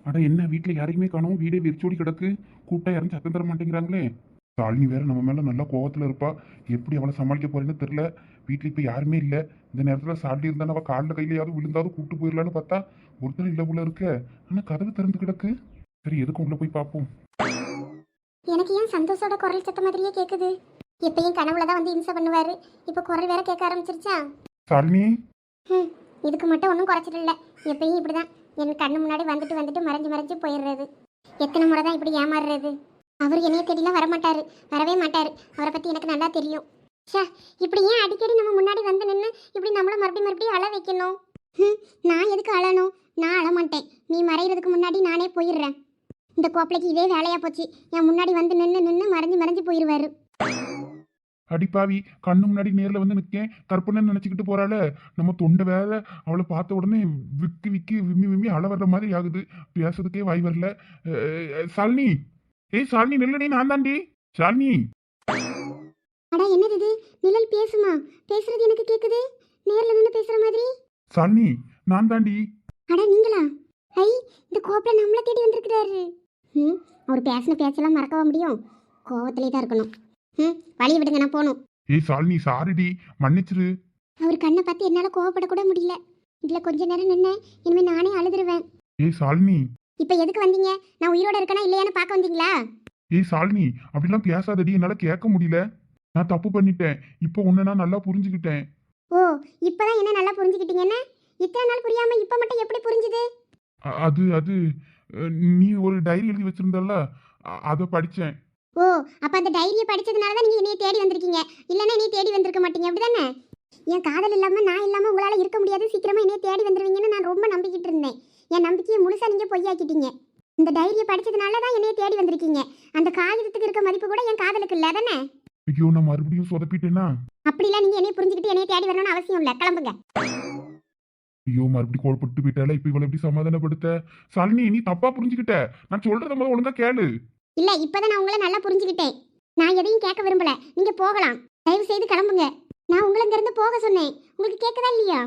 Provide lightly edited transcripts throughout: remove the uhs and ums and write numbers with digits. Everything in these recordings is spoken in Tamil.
அட என்ன வீட்டில் யாரையுமே காணோம், வீடே வெறிச்சோடி கிடக்கு. கூப்பிட்டா யாரும் சத்தம் தர மாட்டேங்கிறாங்களே. சாலினி வேற நம்ம மேல நல்லா கோவத்துல இருப்பா. எப்படி அவளை சமாளிக்க போறேன்னு தெரியல. வீட்டில் இப்போ யாருமே இல்லை. இந்த நேரத்தில் சாலினி இருந்தாலும் அவள் காலில் கையிலையாவது விழுந்தாவது கூப்பிட்டு போயிடலான்னு பார்த்தா ஒருத்தர் இல்லை உள்ள இருக்க. ஆனால் கதவு திறந்து கிடக்கு. சரி எதுக்கும் உள்ள போய் பார்ப்போம். எனக்கு ஏன் சந்தோஷோட குரல் சத்த மாதிரியே கேக்குது? எப்பயும் கனவுல தான் வந்து இம்சை பண்ணுவாரு, இப்போ குரல் வேற கேட்க ஆரம்பிச்சிருச்சா? சாலினி ம், இதுக்கு மட்டும் ஒன்றும் குறைச்சிட்டு இல்லை. எப்பயும் இப்படிதான் என் கண்ணு முன்னாடி வந்துட்டு வந்துட்டு மறைஞ்சு மறைஞ்சு போயிடுறது. எத்தனை முறை தான் இப்படி ஏமாறுறது? அவர் என்னைய தேடிலாம் வரமாட்டாரு, வரவே மாட்டாரு. அவரை பத்தி எனக்கு நல்லா தெரியும். ஷா, இப்படி ஏன் அடிக்கடி நம்ம முன்னாடி வந்து நின்று இப்படி நம்மள மறுபடியும் மறுபடியும் அழ வைக்கணும்? நான் எதுக்கு அழணும்? நான் அழமாட்டேன். நீ மறைகிறதுக்கு முன்னாடி நானே போயிடுறேன். இந்த கோப்பலைக்கு இதே வேலையா போச்சு. என் முன்னாடி வந்து நின்று நின்று மறைஞ்சு மறைஞ்சு போயிடுவாரு. அடிப்பாவி, கண்ணு முன்னாடி நேரில் வந்து நிற்கேன் கற்பனை நினச்சிக்கிட்டு போறாள. நம்ம தொண்டை வேற. அவளை பார்த்த உடனே விக்கி விக்கி விம்மி விம்மி அழ வர்ற மாதிரி ஆகுது. பேசுறதுக்கே வாய் வரல. சாலினி, ஏய் சாலினி நில்லடி, நான் தாண்டி சாலினி. அடா என்னது இது? நிழல் பேசுமா? பேசுறது எனக்கு கேக்குது, நேர்ல நின்று பேசுற மாதிரி. சாலினி நான் தாண்டி. அடா நீங்களா? ஐ, இந்த கோப்பல நம்மள தேடி வந்திருக்கிறாரு. அவர் பேசின பேச்செல்லாம் மறக்கவா முடியும்? கோவத்திலே தான் இருக்கணும். வழியை விடுங்க, நான் போகணும். ஏய் சாலினி சாரிடி, மன்னிச்சிரு. அவர் கண்ணை பார்த்து என்னால கோவப்படக்கூட முடியல. இதுல கொஞ்ச நேரம் நின்று இனிமே நானே அழுதுருவேன். ஏய் சாலினி. இப்ப எதுக்கு வந்தீங்க? நான் உயிரோட இருக்கனா இல்லையான்னு பார்க்க வந்தீங்களா? ஏய் சாலினி, அப்படிலாம் பேசாதடி, என்னால கேட்க முடியல. நான் தப்பு பண்ணிட்டேன். இப்போ உன்னை நான் நல்லா புரிஞ்சுக்கிட்டேன். ஓ, இப்பதான் என்ன நல்லா புரிஞ்சுக்கிட்டீங்கன்னா? இத்தனை நாள் புரியாம இப்ப மட்டும் எப்படி புரிஞ்சுது? அது அது நீ ஒரு டைரி எழுதி வச்சிருந்தல்ல, அதை படித்தேன். ஓ, அப்ப அந்த டைரியை படிச்சதுனால தான் நீங்க என்னைய தேடி வந்திருக்கீங்க. இல்லைன்னா என்னைய தேடி வந்திருக்க மாட்டீங்க, அப்படிதானே? என் காதல் இல்லாம நான் இல்லாம உங்களால இருக்க முடியாது, சீக்கிரமா என்னைய தேடி வந்துருவீங்கன்னு நான் ரொம்ப நம்பிக்கிட்டு இருந்தேன். என் நம்பிக்கையை முழுசா நீங்க பொய்யாக்கிட்டீங்க. இந்த டைரியை படிச்சதுனால தான் என்னைய தேடி வந்திருக்கீங்க. அந்த காகிதத்துக்கு இருக்க மதிப்பு கூட என் காதலுக்கு இல்லை தானே? ஐயோ, நான் மறுபடியும் சொதப்பிட்டேனா? அப்படிலாம் நீங்க என்னைய புரிஞ்சுக்கிட்டு என்னைய தேடி வரணும்னு அவசியம் இல்லை. கிளம்புங்க. ஐயோ, மறுபடியும் கோல்பட்டு போயிட்டால. இப்போ இவளை எப்படி சமாதானப்படுத்த? சாலினி, நீ தப்பா புரிஞ்சுக்கிட்ட. நான் சொல்றத முதல்ல ஒழுங்கா கேளு. இல்ல, இப்பதான் நான் உங்களை நல்லா புரிஞ்சுக்கிட்டேன். நான் எதையும் கேட்க விரும்பல. நீங்க போகலாம். தயவு செய்து கிளம்புங்க. நான் உங்களை இங்க இருந்து போக சொன்னேன். உங்களுக்கு கேட்கதா இல்லையா?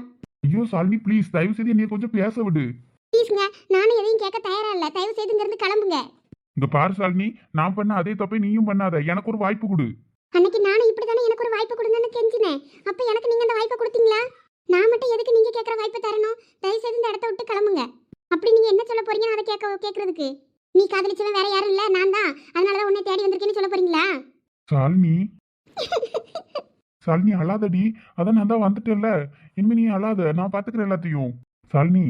ஐயோ சாலினி ப்ளீஸ், தயவு செய்து என்னைய கொஞ்சம் பேச விடு. ப்ளீஸ்ங்க, நானும் எதையும் கேட்க தயாரா இல்ல. தயவு செய்து இங்க இருந்து கிளம்புங்க. இங்க பாரு சாலினி, நான் பண்ண அதே தப்பை நீயும் பண்ணாத. எனக்கு ஒரு வாய்ப்பு கொடு. அன்னைக்கு நானும் இப்படித்தானே எனக்கு ஒரு வாய்ப்பு கொடுங்கன்னு கெஞ்சினேன். அப்ப எனக்கு நீங்க அந்த வாய்ப்பை கொடுத்தீங்களா? நான் மட்டும் எதுக்கு நீங்க கேட்குற வாய்ப்பை தரணும்? தயவு செய்து இந்த இடத்த விட்டு கிளம்புங்க. அப்படி நீங்க என்ன சொல்ல போறீங்கன்னு அதை கேட்கறதுக்கு? நீ காதலிச்சவன் வேற யாரும் இல்ல, நான் தான். அதனாலதான் உன்னை தேடி வந்திருக்கேன்னு சொல்ல போறீங்களா? சாலினி சாலினி அழாதடி. அதான் நான் தான் வந்துட்டேன்ல. இனிமே நீ அழாத, நான் பாத்துக்கிறேன் எல்லாத்தையும். சாலினி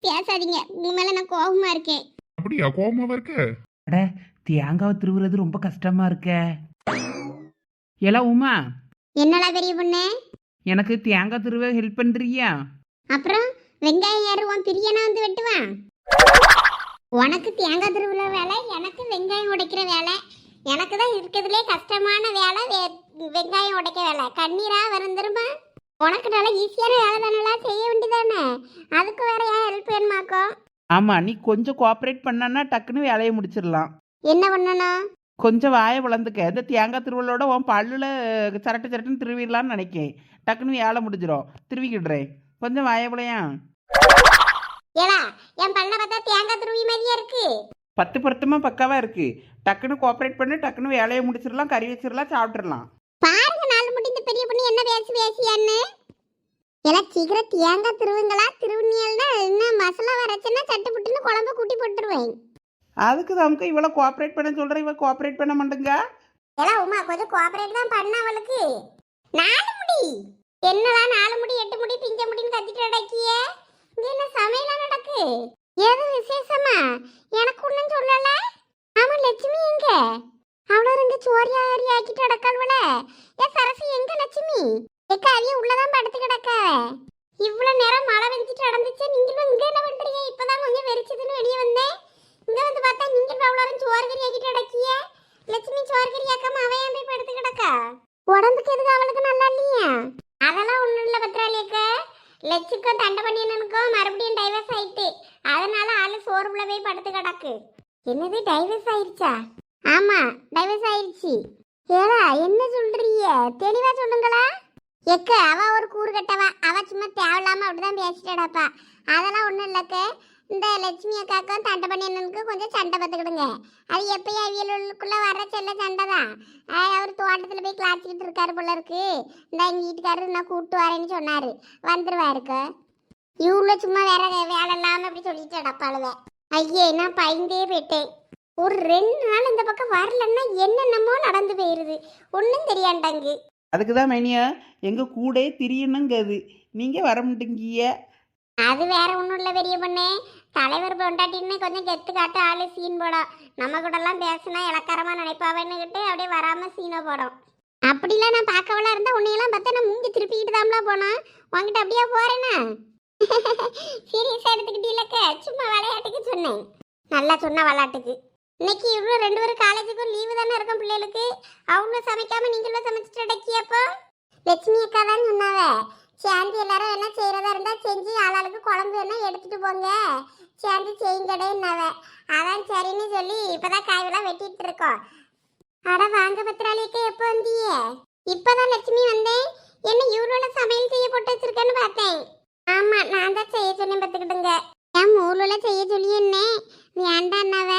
பேசாதீங்க, உங்க மேல நான் கோபமா இருக்கேன். அப்படியா? கோபமாவா இருக்க? அட, தேங்காவை திருவுறது ரொம்ப கஷ்டமா இருக்க. எல்லாம் உமா, என்னடா பெரிய பொண்ணு? எனக்கு தேங்காய் திருவ ஹெல்ப் பண்றியா? அப்புறம் வெங்காயம் ஏறுவான், பிரியனா வந்து வெட்டுவான். உனக்கு தேங்காய் திருவுற வேலை, எனக்கு வெங்காயம் உடைக்கிற வேலை. எனக்கு தான் இருக்கிறதுலே கஷ்டமான வேலை வெங்காயம் உடைக்க வேலை. கண்ணீரா வரும் திரும்ப. உனக்கு நல்லா ஈஸியான வேலை தானே, செய்ய வேண்டியதானே. அதுக்கு வேற ஏன் ஹெல்ப் வேணுமாக்கோ? ஆமா, நீ கொஞ்சம் கோஆப்ரேட் பண்ணனா டக்குன்னு வேலையை முடிச்சிடலாம். என்ன பண்ணணும்? கொஞ்சம் வாயை வளர்ந்துக்க. இந்த தேங்காய் திருவள்ளோட உன் பல்லுல சரட்டு சரட்டுன்னு திருவிடலான்னு நினைக்கேன். டக்குன்னு வேலை முடிஞ்சிடும். திருவிக்கிடுறேன். கொஞ்சம் வாயை விளையா. ஏலா, என் பல்ல பார்த்தா தேங்காய் துருவி மாதிரியா இருக்கு. 10 பொருத்தமா பக்காவா இருக்கு. டக்குன்னு கோஆப்ரேட் பண்ணி டக்குன்னு வேலையை முடிச்சிடலாம், கறி வச்சிடலாம், சாப்பிட்றலாம். பாருங்க நாலு முடி இந்த பெரிய பொண்ணு என்ன பேசியான்னு. எல்லாம் சீக்கிரம் தேங்காய் திருவுங்களா? திருவுனியல்னா என்ன மசாலா வரைச்சுன்னா சட்டு புட்டுன்னு குழம்பு கூட்டி போட்டுருவேன். அதுக்கு நமக்கு இவ்வளோ கோஆப்ரேட் பண்ண சொல்கிறேன், இவ கோஆப்ரேட் பண்ண மாட்டேங்க. எல்லாம் உமா கொஞ்சம் கோஆப்ரேட் தான் பண்ண அவளுக்கு. 4 முடி என்னடா 4 முடி 8 முடி பிஞ்ச முடின்னு கத்திட்டு அடக்கியே. இங்க என்ன சமையலா நடக்கு? ஏது விசேஷமா? எனக்கு ஒன்றும் சொல்லல. ஆமா, லட்சுமி எங்க? அவ்வளோ இங்க சோரியாரி ஆக்கிட்டு அடக்காள்வல. ஏன் சரசு எங்க லட்சுமி? எக்கா அவிய உள்ளதான் படுத்து கிடக்க. இவ்வளோ நேரம் மழை வெஞ்சிட்டு நடந்துச்சு. நீங்களும் இங்க என்ன பண்றீங்க? இப்பதான் கொஞ்சம் வெறிச்சதுன்னு வெளியே வந்தேன். இங்க வந்து பார்த்தா நீங்கள் அவ்வளோ சோறுகறி ஆக்கிட்டு அடக்கிய. லட்சுமி சோறுகறி ஆக்காம அவன் போய் படுத்து கிடக்கா. உடம்புக்கு எதுக்கு அவளுக்கு நல்லா இல்லையா? அதெல்லாம் ஒன்றும் இல்லை பத்திராளியக்கா. லட்சுக்கும் தண்டை பண்ணியனுக்கும் மறுபடியும் டைவர்ஸ் ஆயிட்டு. அதனால ஆளு சோறுல போய் படுத்து கிடக்கு. என்னது டைவர்ஸ் ஆயிடுச்சா? ஆமா, டைவர்ஸ் ஆயிடுச்சு. ஏடா என்ன சொல்றீங்க? தெளிவா சொல்லுங்களா. எக்க அவ ஒரு கூறு கட்டவா. அவ சும்மா தேவையில்லாம அப்படிதான் பேசிட்டாடாப்பா. அதெல்லாம் ஒன்றும் இல்லக்க. இந்த லட்சுமி அக்காக்கும் தண்டை பண்ணியனுக்கும் கொஞ்சம் சண்டை பார்த்துக்கிடுங்க. அது எப்பயும் அவியலுக்குள்ள வர செல்ல சண்டை தான். அவர் தோட்டத்தில் போய் கிளாச்சிக்கிட்டு இருக்காரு போல இருக்கு. இந்த எங்கள் வீட்டுக்காரரு நான் கூப்பிட்டு வரேன்னு சொன்னார், வந்துருவாருக்கு. இவ்வளோ சும்மா வேற வேலை இல்லாமல் அப்படி சொல்லிட்டு அடப்பாளுவேன். ஐயே நான் பயந்தே போயிட்டேன். ஒரு 2 நாள் இந்த பக்கம் வரலன்னா என்னென்னமோ நடந்து போயிருது, ஒன்றும் தெரியாண்டாங்கு. அதுக்கு தான் மைனியா எங்கள் கூட திரியணுங்கிறது, நீங்கள் வர மாட்டேங்கிய. அது வேற ஒன்றும் இல்லை பெரிய பொண்ணு. தலைவர் பொண்டாட்டின்னு கொஞ்சம் கெத்து காட்ட ஆளு சீன் போடும். நம்ம கூடலாம் பேசினா இலக்காரமாக நினைப்பாவேன்னுக்கிட்டு அப்படியே வராமல் சீனை போடும். அப்படிலாம் நான் பார்க்கவெல்லாம் இருந்தால் உன்னையெல்லாம் பார்த்தா நான் மூஞ்சி திருப்பிக்கிட்டு தான்லாம் போனேன். உங்ககிட்ட அப்படியே போறேன்னா சீரியஸாக எடுத்துக்கிட்டீங்களக்க, சும்மா விளையாட்டுக்கு சொன்னேன். நல்லா சொன்ன விளையாட்டுக்கு. இன்னைக்கு இவ்வளோ 2 பேரும் காலேஜுக்கும் லீவு தானே இருக்கும் பிள்ளைகளுக்கு. அவங்களும் சமைக்காம நீங்களும் சமைச்சிட்டு அடக்கியப்போ லட்சுமி அக்கா தான் சொன்னாவ, சேர்ந்து எல்லாரும் என்ன செய்யறதா இருந்தா செஞ்சு ஆளாளுக்கு குழம்பு வேணா எடுத்துட்டு போங்க, சேர்ந்து செய்யுங்கடேன்னாவ. அதான் சரின்னு சொல்லி இப்பதான் காயெல்லாம் வெட்டிட்டு இருக்கோம். அட வாங்க பத்திராளிக்கு எப்போ வந்தியே? இப்பதான் லட்சுமி வந்தேன். என்ன இவ்வளோ சமையல் செய்ய போட்டு வச்சிருக்கேன்னு பார்த்தேன். ஆமா நான் தான் செய்ய சொன்னேன் பார்த்துக்கிடுங்க. என் மூணுல செய்ய சொல்லி என்ன வேண்டான்னாவ,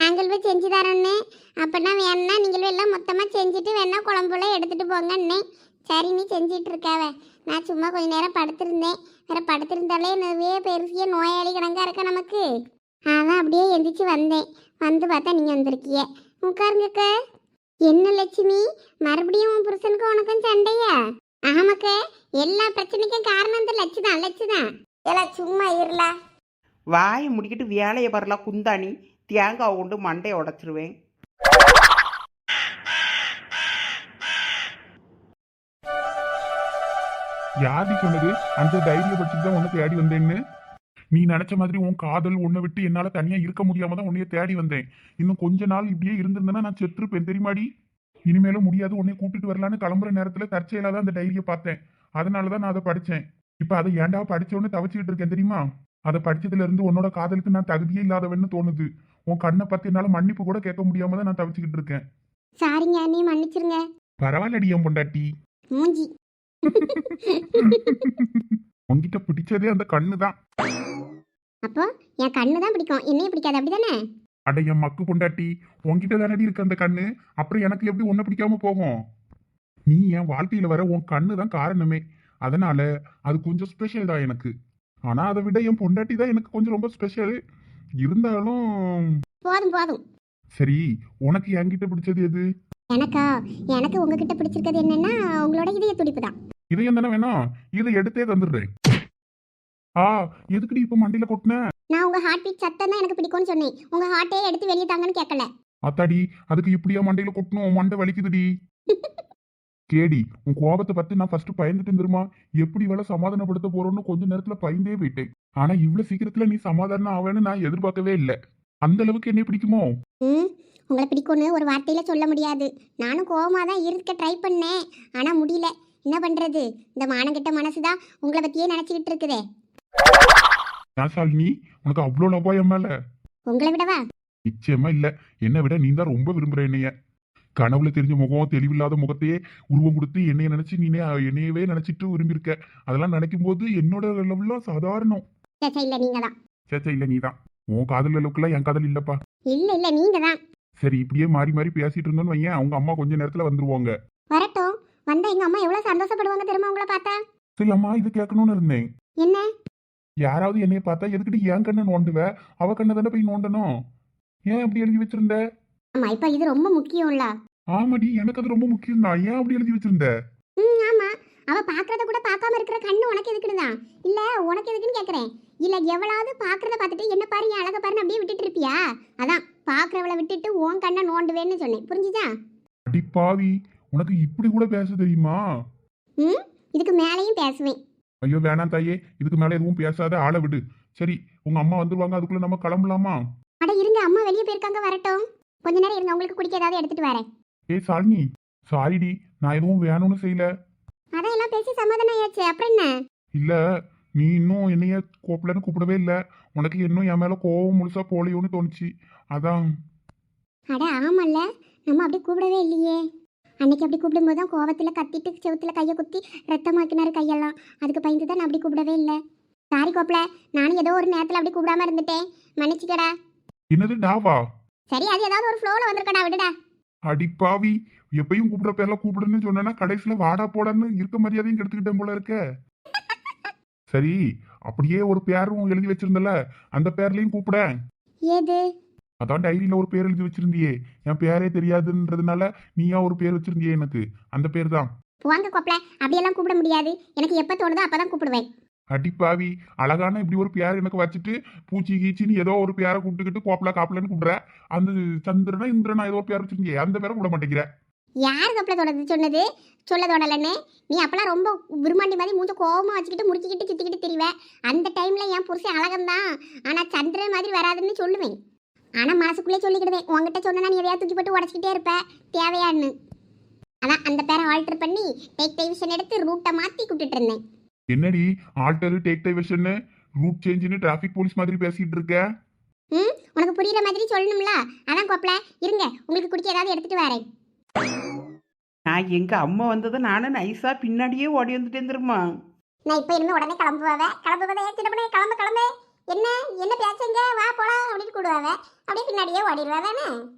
நாங்கள் போய் செஞ்சு தரோன்னு. அப்படின்னா வேணா நீங்களும் எல்லாம் மொத்தமாக செஞ்சுட்டு வேணா குழம்புல எடுத்துட்டு போங்கன்னே. சரி நீ செஞ்சிட்டு இருக்காவ. நான் சும்மா கொஞ்ச நேரம் படுத்திருந்தேன். வேற படுத்திருந்தாலே நிறைய பெருசிய நோயாளி கணக்காக இருக்க நமக்கு. அதான் அப்படியே எந்திரிச்சு வந்தேன். வந்து பார்த்தா நீங்கள் வந்திருக்கிய. உட்காருங்கக்க. என்ன லட்சுமி, மறுபடியும் உன் புருஷனுக்கும் உனக்கும் சண்டையா? ஆமாக்க, எல்லா பிரச்சனைக்கும் காரணம் இந்த லட்சு தான். எல்லாம் சும்மா இருல. வாயை முடிக்கிட்டு வேலையை வரலாம் குந்தாணி, தேங்காய் கொண்டு மண்டையை உடச்சிருவேன். யாரு சொன்னது அந்த தைரிய பட்சத்து தான் உன்னை தேடி வந்தேன்னு? நீ நினைச்ச மாதிரி உன் காதல் உன்னை விட்டு என்னால தனியா இருக்க முடியாம தான் உன்னைய தேடி வந்தேன். இன்னும் கொஞ்ச நாள் இப்படியே இருந்திருந்தேன்னா நான் செத்துருப்பேன் தெரியுமாடி. இனிமேலும் முடியாது, உன்னை கூட்டிட்டு வரலான்னு கிளம்புற நேரத்துல தற்செயலா தான் அந்த டைரியை பார்த்தேன். அதனாலதான் நான் அதை படிச்சேன். இப்ப அதை ஏன்டா படிச்சோன்னு தவச்சிக்கிட்டு இருக்கேன் தெரியுமா? அதை படிச்சதுல இருந்து உன்னோட காதலுக்கு நான் தகுதியே இல்லாதவன்னு தோணுது. உன் கண்ணை பத்தி என்னால மன்னிப்பு கூட கேட்க முடியாம தான் நான் தவிச்சுக்கிட்டு இருக்கேன். சாரிங்க நீ மன்னிச்சிருங்க. பரவாயில்லடி என் பொண்டாட்டி. மூஞ்சி உன்கிட்ட பிடிச்சதே அந்த கண்ணு தான். அப்போ என் கண்ணு தான் பிடிக்கும், என்னைய பிடிக்காது அப்படிதானே? அட என் மக்கு பொண்டாட்டி, உன்கிட்ட தானடி இருக்கு அந்த கண்ணு. அப்புறம் எனக்கு எப்படி உன்னை பிடிக்காம போகும்? நீ என் வாழ்க்கையில வர உன் கண்ணு தான் காரணமே. அதனால அது கொஞ்சம் ஸ்பெஷல் தான் எனக்கு. ஆனா அதை விட என் பொண்டாட்டி தான் எனக்கு கொஞ்சம் ரொம்ப ஸ்பெஷல். இருந்தாலும் போதும். சரி, உனக்கு என்கிட்ட பிடிச்சது எது? எனக்கு உங்ககிட்ட பிடிச்சிருக்கிறது என்னன்னா உங்களோட இதய துடிப்பு தான். இதயம் தானே வேணும், இதை எடுத்தே தந்துடுறேன். எதுக்குடி இப்ப மண்டியில கொட்டின? நான் உங்க ஹார்ட் பீட் சத்தம் தான் எனக்கு பிடிக்கும்னு சொன்னேன். உங்க ஹார்ட்டே எடுத்து வெளியே தாங்கன்னு கேட்கல. அத்தாடி, அதுக்கு இப்படியா மண்டையில கொட்டணும்? மண்டை வலிக்குதுடி. கேடி, உன் கோபத்தை பத்தி நான் ஃபர்ஸ்ட் பயந்துட்டு தெரியுமா? எப்படி வேலை சமாதானப்படுத்த போறோம்னு கொஞ்ச நேரத்துல பயந்தே போயிட்டேன். ஆனா இவ்வளவு சீக்கிரத்துல நீ சமாதானம் ஆவேன்னு நான் எதிர்பார்க்கவே இல்லை. அந்த அளவுக்கு என்ன பிடிக்குமோ? உங்களை பிடிக்கும்னு ஒரு வார்த்தையில சொல்ல முடியாது. நானும் கோவமா தான் இருக்க ட்ரை பண்ணேன், ஆனா முடியல. என்ன பண்றது, இந்த மானங்கிட்ட மனசுதான் உங்களை பத்தியே நினைச்சுக்கிட்டு இருக்குதே. நீ உனக்கு அவ்வளோ லவ்வா என் மேல? உங்களை விடவா? நிச்சயமா இல்ல. என்னை விட நீ தான் ரொம்ப விரும்புற என்னைய. கனவுல தெரிஞ்ச முகம், தெளிவில்லாத முகத்தையே உருவம் கொடுத்து என்னைய நினைச்சு நீ என்னையவே நினைச்சிட்டு விரும்பியிருக்க. அதெல்லாம் நினைக்கும் போது என்னோட லவ்லாம் சாதாரணம். இல்ல நீங்க தான். சேச்சா இல்ல நீதான். உன் காதல் அளவுக்குலாம் என் காதல் இல்லப்பா. இல்ல நீங்க தான். சரி, இப்படியே மாறி மாறி பேசிட்டு இருந்தோன்னு வையன், அவங்க அம்மா கொஞ்ச நேரத்துல வந்துருவாங்க. வரட்டும். வந்தா எங்க அம்மா எவ்வளவு சந்தோஷப்படுவாங்க தெரியுமா உங்களை பார்த்தா? சரி அம்மா, இது கேட்கணும்னு இருந்தேன். என்ன? யாராவது என்னைய பார்த்தா எதுக்கிட்டு என் கண்ணை நோண்டுவ? அவ கண்ணை தானே போய் நோண்டணும். ஏன் அப்படி எழுதி வச்சிருந்த? ஆமா, இப்ப இது ரொம்ப முக்கியம்ல. ஆமாடி, எனக்கு அது ரொம்ப முக்கியம் தான். ஏன் அப்படி எழுதி வச்சிருந்த? ஆமா, அவ பாக்குறத கூட பார்க்காம இருக்கிற கண்ணு உனக்கு எதுக்குதான்? இல்ல உனக்கு எதுக்குன்னு கேக்குறேன். இல்ல எவ்வளவு பாக்குறத பார்த்துட்டு என்ன பாரு என் அழக பாருன்னு அப்படியே விட்டுட்டு இருப்பியா? அதான் பாக்குறவளை விட்டுட்டு உன் கண்ணை நோண்டுவேன்னு சொன்னேன், புரிஞ்சுதா? அடி பாவி, உனக்கு இப்படி கூட பேச தெரியுமா? இதுக்கு மேலையும் பேசுவேன். ஐயோ வேணாம் தாயே, இதுக்கு மேல எதுவும் பேசாத, ஆளை விடு. சரி, உங்க அம்மா வந்துருவாங்க, அதுக்குள்ள நம்ம கிளம்பலாமா? அட இருங்க, அம்மா வெளியே போயிருக்காங்க, வரட்டும். கொஞ்ச நேரம் இருங்க, உங்களுக்கு குடிக்க ஏதாவது எடுத்துட்டு வரேன். ஏய் சாலினி, சாரிடி, நான் எதுவும் வேணும்னு செய்யல. அதான் எல்லாம் பேசி சமாதானம் ஆயாச்சு, அப்புறம் என்ன? இல்ல, நீ இன்னும் என்னைய கூப்பிடலன்னு கூப்பிடவே இல்லை. உனக்கு இன்னும் என் மேல கோவம் முழுசா போலியோன்னு தோணுச்சு, அதான். அட ஆமல்ல, நம்ம அப்படி கூப்பிடவே இல்லையே. அன்னைக்கு அப்படி கூப்பிடும்போது தான் கோவத்தில் கத்திட்டு செவுத்துல கையை குத்தி ரத்தமாக்கினாரு கையெல்லாம். அதுக்கு பயந்து தான் நான் அப்படி கூப்பிடவே இல்லை. சாரி கோப்பல, நானும் ஏதோ ஒரு நேரத்துல அப்படி கூப்பிடாம இருந்துட்டேன், மன்னிச்சுக்கடா. என்னது டாவா? சரி, அது ஏதாவது ஒரு ஃப்ளோல வந்திருக்கடா, விடுடா. அடிப்பாவி, எப்பயும் கூப்பிடுற பேர்ல கூப்பிடுன்னு சொன்னா கடைசியில வாடா போடான்னு இருக்க மரியாதையும் கெடுத்துக்கிட்டேன் போல இருக்க. சரி, அப்படியே ஒரு பேரும் எழுதி வச்சிருந்தல, அந்த பேர்லயும் கூப்பிட. ஏது? அதான் டைரியில ஒரு பேர் எழுதி வச்சிருந்தியே, என் பேரே தெரியாதுன்றதுனால நீயா ஒரு பேர் வச்சிருந்தியே எனக்கு, அந்த பேர் தான். வாங்க கோப்பல, அப்படியெல்லாம் கூப்பிட முடியாது. எனக்கு எப்ப தோணுதோ அப்பதான் கூப்பிடுவேன். அடிப்பாவி, அழகான இப்படி ஒரு பேர் எனக்கு வச்சுட்டு பூச்சி கீச்சின்னு ஏதோ ஒரு பேரை கூப்பிட்டுக்கிட்டு கோப்பலா காப்பலன்னு கூப்பிடுற. அந்த சந்திரனா இந்திரனா ஏதோ ஒரு பேர் வச்சிருந்தியே, அந்த பேரை கூப்பிட மாட்டேங்கிற. யார் கோப்பல தொடர்ந்து சொன்னது? சொல்ல தொடலன்னு நீ அப்பெல்லாம் ரொம்ப விரும்மாண்டி மாதிரி மூஞ்ச கோவமா வச்சுக்கிட்டு முறுக்கிக்கிட்டு சுத்திக்கிட்டு திரிவ. அந்த டைம்ல என் புருஷன் அழகம்தான், ஆனா சந்திரன் மாதிரி வராதுன்னு சொல்லுவேன். ஆனா மனசுக்குள்ளே சொல்லிக்கிடுவேன், உங்ககிட்ட சொன்னா நீ எதையா தூக்கி போட்டு உடச்சிக்கிட்டே இருப்ப தேவையான்னு. அதான் அந்த பேரை ஆல்டர் பண்ணி டேக் டைவிஷன் எடுத்து ரூட்டை மாத்தி கூப்பிட்டுட்டு இருந்தேன். என்னடி ஆல்டர் டேக் டைவர்ஷன் ரூட் சேஞ்சுன்னு டிராஃபிக் போலீஸ் மாதிரி பேசிட்டு இருக்க? உனக்கு புரியுற மாதிரி சொல்லணும்ல, அதான் கோப்பல, இருங்க உங்களுக்கு குடிக்க ஏதாவது எடுத்துட்டு வரேன். நான் எங்கள் அம்மா வந்ததை நானும் நைஸாக பின்னாடியே ஓடி வந்துட்டேன் தெரியுமா. நான் இப்ப இனிமே உடனே கிளம்புவாவே சின்ன கிளம்பு கிளம்பு, என்ன என்ன பேசுங்க, வா போலாம் அப்படின்னு கூடுவாவே, அப்படியே பின்னாடியே ஓடிடுவா தானே.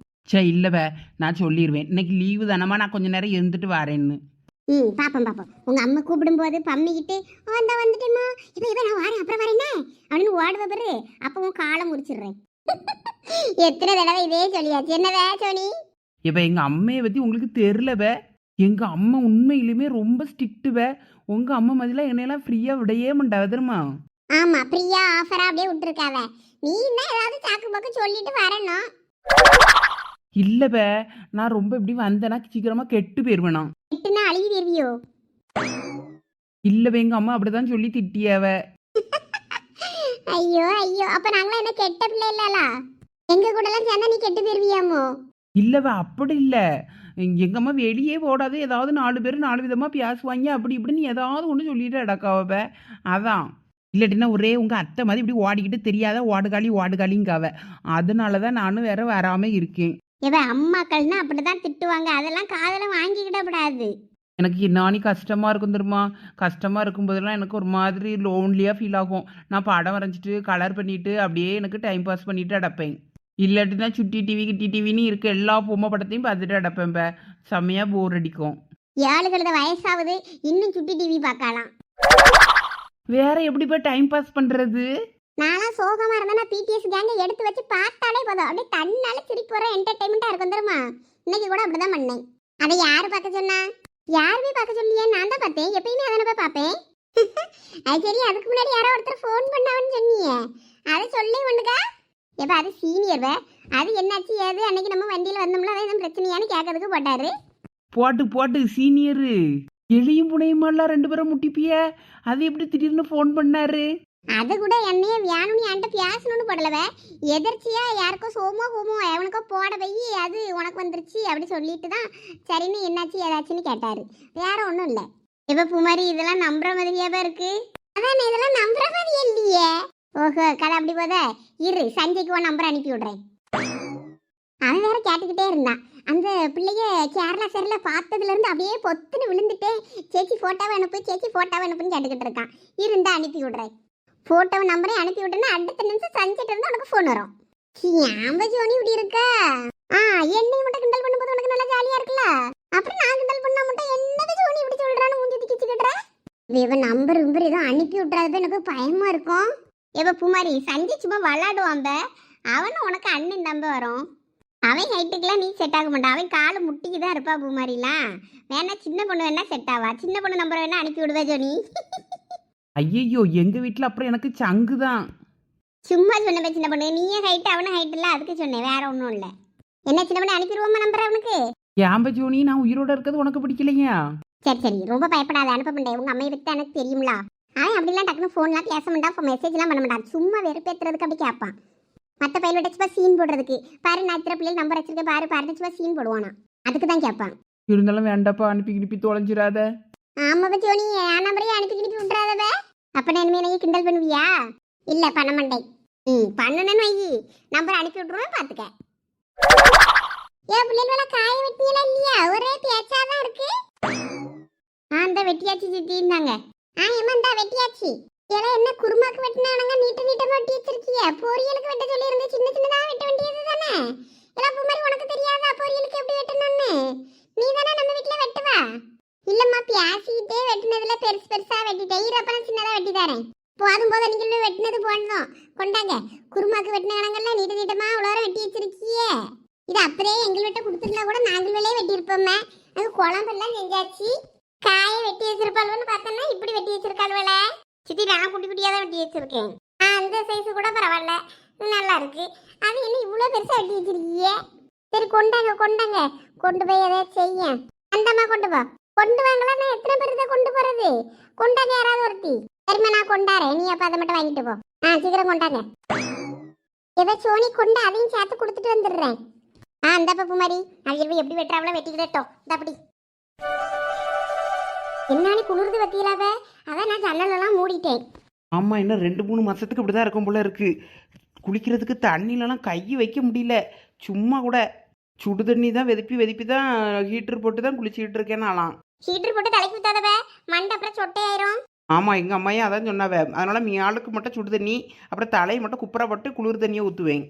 சே இல்லைவே, நான் சொல்லிடுவேன் இன்னைக்கு லீவு தானம்மா, நான் கொஞ்ச நேரம் இருந்துட்டு வரேன்னு. பாப்போம். உங்க அம்மா கூப்பிடும்போது பம்மிக்கிட்டு அந்த வந்துட்டேம்மா, இப்போ நான் வரேன் அப்புறம் வரேன்னா அப்படின்னு ஓடுவ பாரு, அப்போ உன் காலை முடிச்சிடுறேன். எத்தனை தடவை இதே சொல்லியாச்சு, என்னவே சோனி? இப்போ எங்கள் அம்மையை பற்றி உங்களுக்கு தெரிலவே, எங்கள் அம்மா உண்மையிலுமே ரொம்ப ஸ்ட்ரிக்ட்டுவே. உங்கள் அம்மா மாதிரிலாம் என்னையெல்லாம் ஃப்ரீயாக விடையே மாட்டாவ தெரியுமா. ஆமா, பிரியா ஆஃபரா அப்படியே விட்டுருக்காவ. நீ என்ன ஏதாவது சாக்கு பக்கம் சொல்லிட்டு வரணும். இல்லைவே, நான் ரொம்ப இப்படி வந்தேன்னா சீக்கிரமாக கெட்டு போயிடுவேனா. எட்டுனா அழுகி வருவியோ? இல்லைவே, எங்கள் அம்மா அப்படி தான் சொல்லி திட்டியாவ. ஐயோ ஐயோ, அப்ப நாங்களாம் என்ன கெட்ட பிள்ளை இல்லலா? எங்க கூட எல்லாம் சேர்ந்தா நீ கெட்டு போயிருவியாமோ? இல்லைவே, அப்படி இல்லை. எங்கள் அம்மா வெளியே போடாது, ஏதாவது 4 பேர் 4 விதமாக பேசுவாங்க, அப்படி இப்படின்னு ஏதாவது ஒன்று சொல்லிட்டு அடக்காவ. அதான் இல்லாட்டின்னா ஒரே உங்கள் அத்தை மாதிரி இப்படி ஓடிக்கிட்டு தெரியாத ஓடுகாலிங்காவ. அதனால தான் நானும் வேற வராமல் இருக்கேன். அம்மாக்கள்னா அப்படிதான் திட்டுவாங்க, அதெல்லாம் காதல வாங்கிக்கிடக்கூடாது. எனக்கு என்னானி கஷ்டமாக இருக்கும் தெரியுமா. கஷ்டமாக இருக்கும்போதெல்லாம் எனக்கு ஒரு மாதிரி லோன்லியாக ஃபீல் ஆகும். நான் படம் வரைஞ்சிட்டு கலர் பண்ணிட்டு அப்படியே எனக்கு டைம் பாஸ் பண்ணிட்டு அடப்பேன். இல்லாட்டினா சுட்டி டிவி கிட்டி டிவின்னு இருக்க எல்லா பொம்மை படத்தையும் பார்த்துட்டு அடப்பேன். செம்மையாக போர் அடிக்கும். ஏழுகளது வயசாகுது, இன்னும் சுட்டி டிவி பார்க்கலாம். வேற எப்படி டைம் பாஸ் பண்ணுறது? நான்லாம் சோகமா இருந்தா பிடிஎஸ் கேங்க எடுத்து வச்சு பார்த்தாலே போதும், அப்படியே தன்னால சிரிப்பு வர என்டர்டைன்மெண்டா இருக்கும் தெரியுமா. இன்னைக்கு கூட அப்படிதான் பண்ணேன். அதை யாரு பார்க்க சொன்னா? யாருமே பார்க்க சொல்லியே, நான் தான் பார்த்தேன். எப்பயுமே அதனை போய் பார்ப்பேன். அது சரி, அதுக்கு முன்னாடி யாரோ ஒருத்தர் ஃபோன் பண்ணாவன்னு சொன்னியே, அதை சொல்லி ஒண்ணுக்கா? எப்ப அது சீனியர், அது என்னாச்சு ஏது அன்னைக்கு நம்ம வண்டியில வந்தோம்ல, அதை எதுவும் பிரச்சனையான்னு கேட்கறதுக்கு போட்டாரு. போட்டு சீனியரு எளியும் புனையுமெல்லாம் 2 பேரும் முட்டிப்பிய. அது எப்படி திடீர்னு ஃபோன் பண்ணாரு? அது கூட என்னைய வேணும்னு என்கிட்ட பேசணும்னு போடலவ, எதிர்ச்சியா யாருக்கோ சோமோ ஹோமோ எவனுக்கோ போட போய் அது உனக்கு வந்துருச்சு அப்படி சொல்லிட்டு தான் சரின்னு என்னாச்சு ஏதாச்சுன்னு கேட்டாரு. வேற ஒன்றும் இல்லை. இப்ப பூமாரி இதெல்லாம் நம்புற மாதிரியாவே இருக்கு. அதான் இதெல்லாம் நம்புற மாதிரியே இல்லையே. ஓஹோ, கதை அப்படி போத. இரு, சஞ்சய்க்கு உன் நம்பர் அனுப்பி விடுறேன். அவன் வேற கேட்டுக்கிட்டே இருந்தான். அந்த பிள்ளைய கேரளா சரியில் பார்த்ததுல இருந்து அப்படியே பொத்துன்னு விழுந்துட்டேன். சேச்சி போட்டோவை அனுப்புன்னு கேட்டுக்கிட்டு இருக்கான். இருந்தா அனுப்பி விடுறேன். போட்டோ நம்பரே அனுப்பி விட்டேன்னா அடுத்த நிமிஷம் சஞ்சிட்டு இருந்து உனக்கு ஃபோன் வரும். ஜோனி இப்படி இருக்கா? என்னையும் மட்டும் கிண்டல் பண்ணும்போது உனக்கு நல்லா ஜாலியா இருக்குல்ல, அப்புறம் நான் கிண்டல் பண்ணா மட்டும் என்னது ஜோனி இப்படி சொல்றான்னு மூஞ்சி கிச்சுக்கிட்டுற. இவன் நம்பர் ஏதோ அனுப்பி விட்டுறாத, எனக்கு பயமா இருக்கும். பூமாரி சஞ்சி சும்மா விளாடுவான், அவனும் உனக்கு அண்ணன் நம்ப வரும். அவன் ஹைட்டுக்கெல்லாம் நீ செட் ஆக மாட்டான், அவன் காலு முட்டிக்கு தான் இருப்பா. பூமாரிலாம் வேணா சின்ன பொண்ணு வேணா செட் ஆவா. சின்ன பொண்ணு நம்பர் வேணா அனுப்பி விடுவா ஜோனி. ஐயோ, எங்க வீட்டில் அப்புறம் எனக்கு சங்கு தான். சும்மா சொன்ன சின்ன பொண்ணு, நீயே ஹைட்டு அவனும் ஹைட் இல்லை, அதுக்கு சொன்னேன், வேற ஒன்றும் இல்லை. என்ன சின்ன பொண்ணு அனுப்பிடுவோமா நம்பர் அவனுக்கு? ஏன் ஜோனி, நான் உயிரோட இருக்கிறது உனக்கு பிடிக்கலையா? சரி ரொம்ப பயப்படாத, அனுப்ப மாட்டேன். உங்க அம்மையை பற்றி எனக்கு தெரியும்ல. அவன் அப்படிலாம் டக்குனு ஃபோன்லாம் பேச மாட்டான், மெசேஜ்லாம் பண்ண மாட்டான். சும்மா வெறுப்பேற்றுறதுக்கு அப்படி கேட்பான். மற்ற பையன் சும்மா சீன் போடுறதுக்கு, பாரு நான் இத்தனை பிள்ளைகள் நம்பர் வச்சிருக்கேன் பாரு சும்மா சீன் போடுவானா, அதுக்கு தான் கேட்பான். இருந்தாலும் வேண்டாப்பா, அனுப்பி தொலைஞ்சிடாத. ஆமாப்பா ஜோனி, என் நம்பரையே அனுப்பி விட்டுறாதவ. அப்ப நான் இனிமே கிண்டல் பண்ணுவியா? இல்ல பண்ண மாட்டேன். பண்ணணும்னு வை, நம்பர் அனுப்பி விட்டுருவேன் பாத்துக்க. ஏன் பிள்ளைகள காய வெட்டியல இல்லையா? ஒரே பேச்சாதான் இருக்கு. அந்த வெட்டியாச்சு சித்தின்னாங்க. ஏமா இந்த வெட்டியாச்சு. ஏன்னா என்ன குருமாக்கு வெட்டினானுங்க நீட்டமா வெட்டி வச்சிருக்கிய, பொரியலுக்கு வெட்ட சொல்லி இருந்து சின்ன சின்னதா வெட்ட வேண்டியது தானே. எல்லாம் பூமாரி உனக்கு தெரியாதா பொரியலுக்கு எப்படி வெட்டணும்னு? நீ தானே நம்ம வீட்டுல வெட்டுவா. இல்லம்மா பேசிக்கிட்டே வெட்டினதுல பெருசு பெருசா வெட்டிட்டேன், அப்புறம் சின்னதா வெட்டி தரேன். போதும் போதும் நீங்களும் வெட்டினது போனதும் கொண்டாங்க. குருமாக்கு வெட்டின கணங்கள்லாம் நீட்டமா அவ்வளோ வெட்டி வச்சிருக்கியே. இது அப்படியே எங்கள்கிட்ட கொடுத்துருந்தா கூட நாங்களே வெட்டியிருப்போமே. அது குழம்பெல்லாம் செஞ்சாச்சு, காயை வெட்டி வச்சிருப்பாள்வன்னு பார்த்தோன்னா இப்படி வெட்டி வச்சிருக்காள்வல. சித்தி நான் குட்டி குட்டியாக தான் வெட்டி வச்சிருக்கேன். அந்த சைஸு கூட பரவாயில்ல, நல்லா இருக்கு. அது என்ன இவ்வளோ பெருசாக வெட்டி வச்சிருக்கியே? சரி கொண்டாங்க கொண்டாங்க, கொண்டு போய் எதாவது செய்ய. அந்தம்மா கொண்டு போ. கொண்டு வாங்களா? நான் எத்தனை பேர் தான் கொண்டு போறது? கொண்டாங்க யாராவது ஒருத்தி. சரிம்மா நான் கொண்டாரேன், நீ அப்போ அதை மட்டும் வாங்கிட்டு போ. சீக்கிரம் கொண்டாங்க. ஏதோ சோனி கொண்டு அதையும் சேர்த்து கொடுத்துட்டு வந்துடுறேன். அந்த பப்பு மாதிரி அவங்க எப்படி வெட்டுறாங்களோ வெட்டிக்கிட்டோம். இந்த அப்படி என்னானி குளிர்ந்து வத்தியிலாத, அதான் நான் ஜன்னலெல்லாம் மூடிட்டேன். ஆமாம், இன்னும் 2-3 மாதத்துக்கு இப்படி தான் இருக்கும் போல இருக்குது. குளிக்கிறதுக்கு தண்ணிலலாம் கை வைக்க முடியல. சும்மா கூட சுடு தண்ணி தான் வெதுப்பி தான் ஹீட்டர் போட்டு தான் குளிச்சுக்கிட்டு இருக்கேன் நான்லாம். ஹீட்டர் போட்டு தலைக்கு ஊத்தாதவ, மண்டை அப்புறம் சொட்டையாயிரும். ஆமாம், எங்கள் அம்மையும் அதான் சொன்னாவ. அதனால் ஆளுக்கு மட்டும் சுடு தண்ணி, அப்புறம் தலையை மட்டும் குப்புறா போட்டு குளிர் தண்ணியை ஊற்றுவேன்.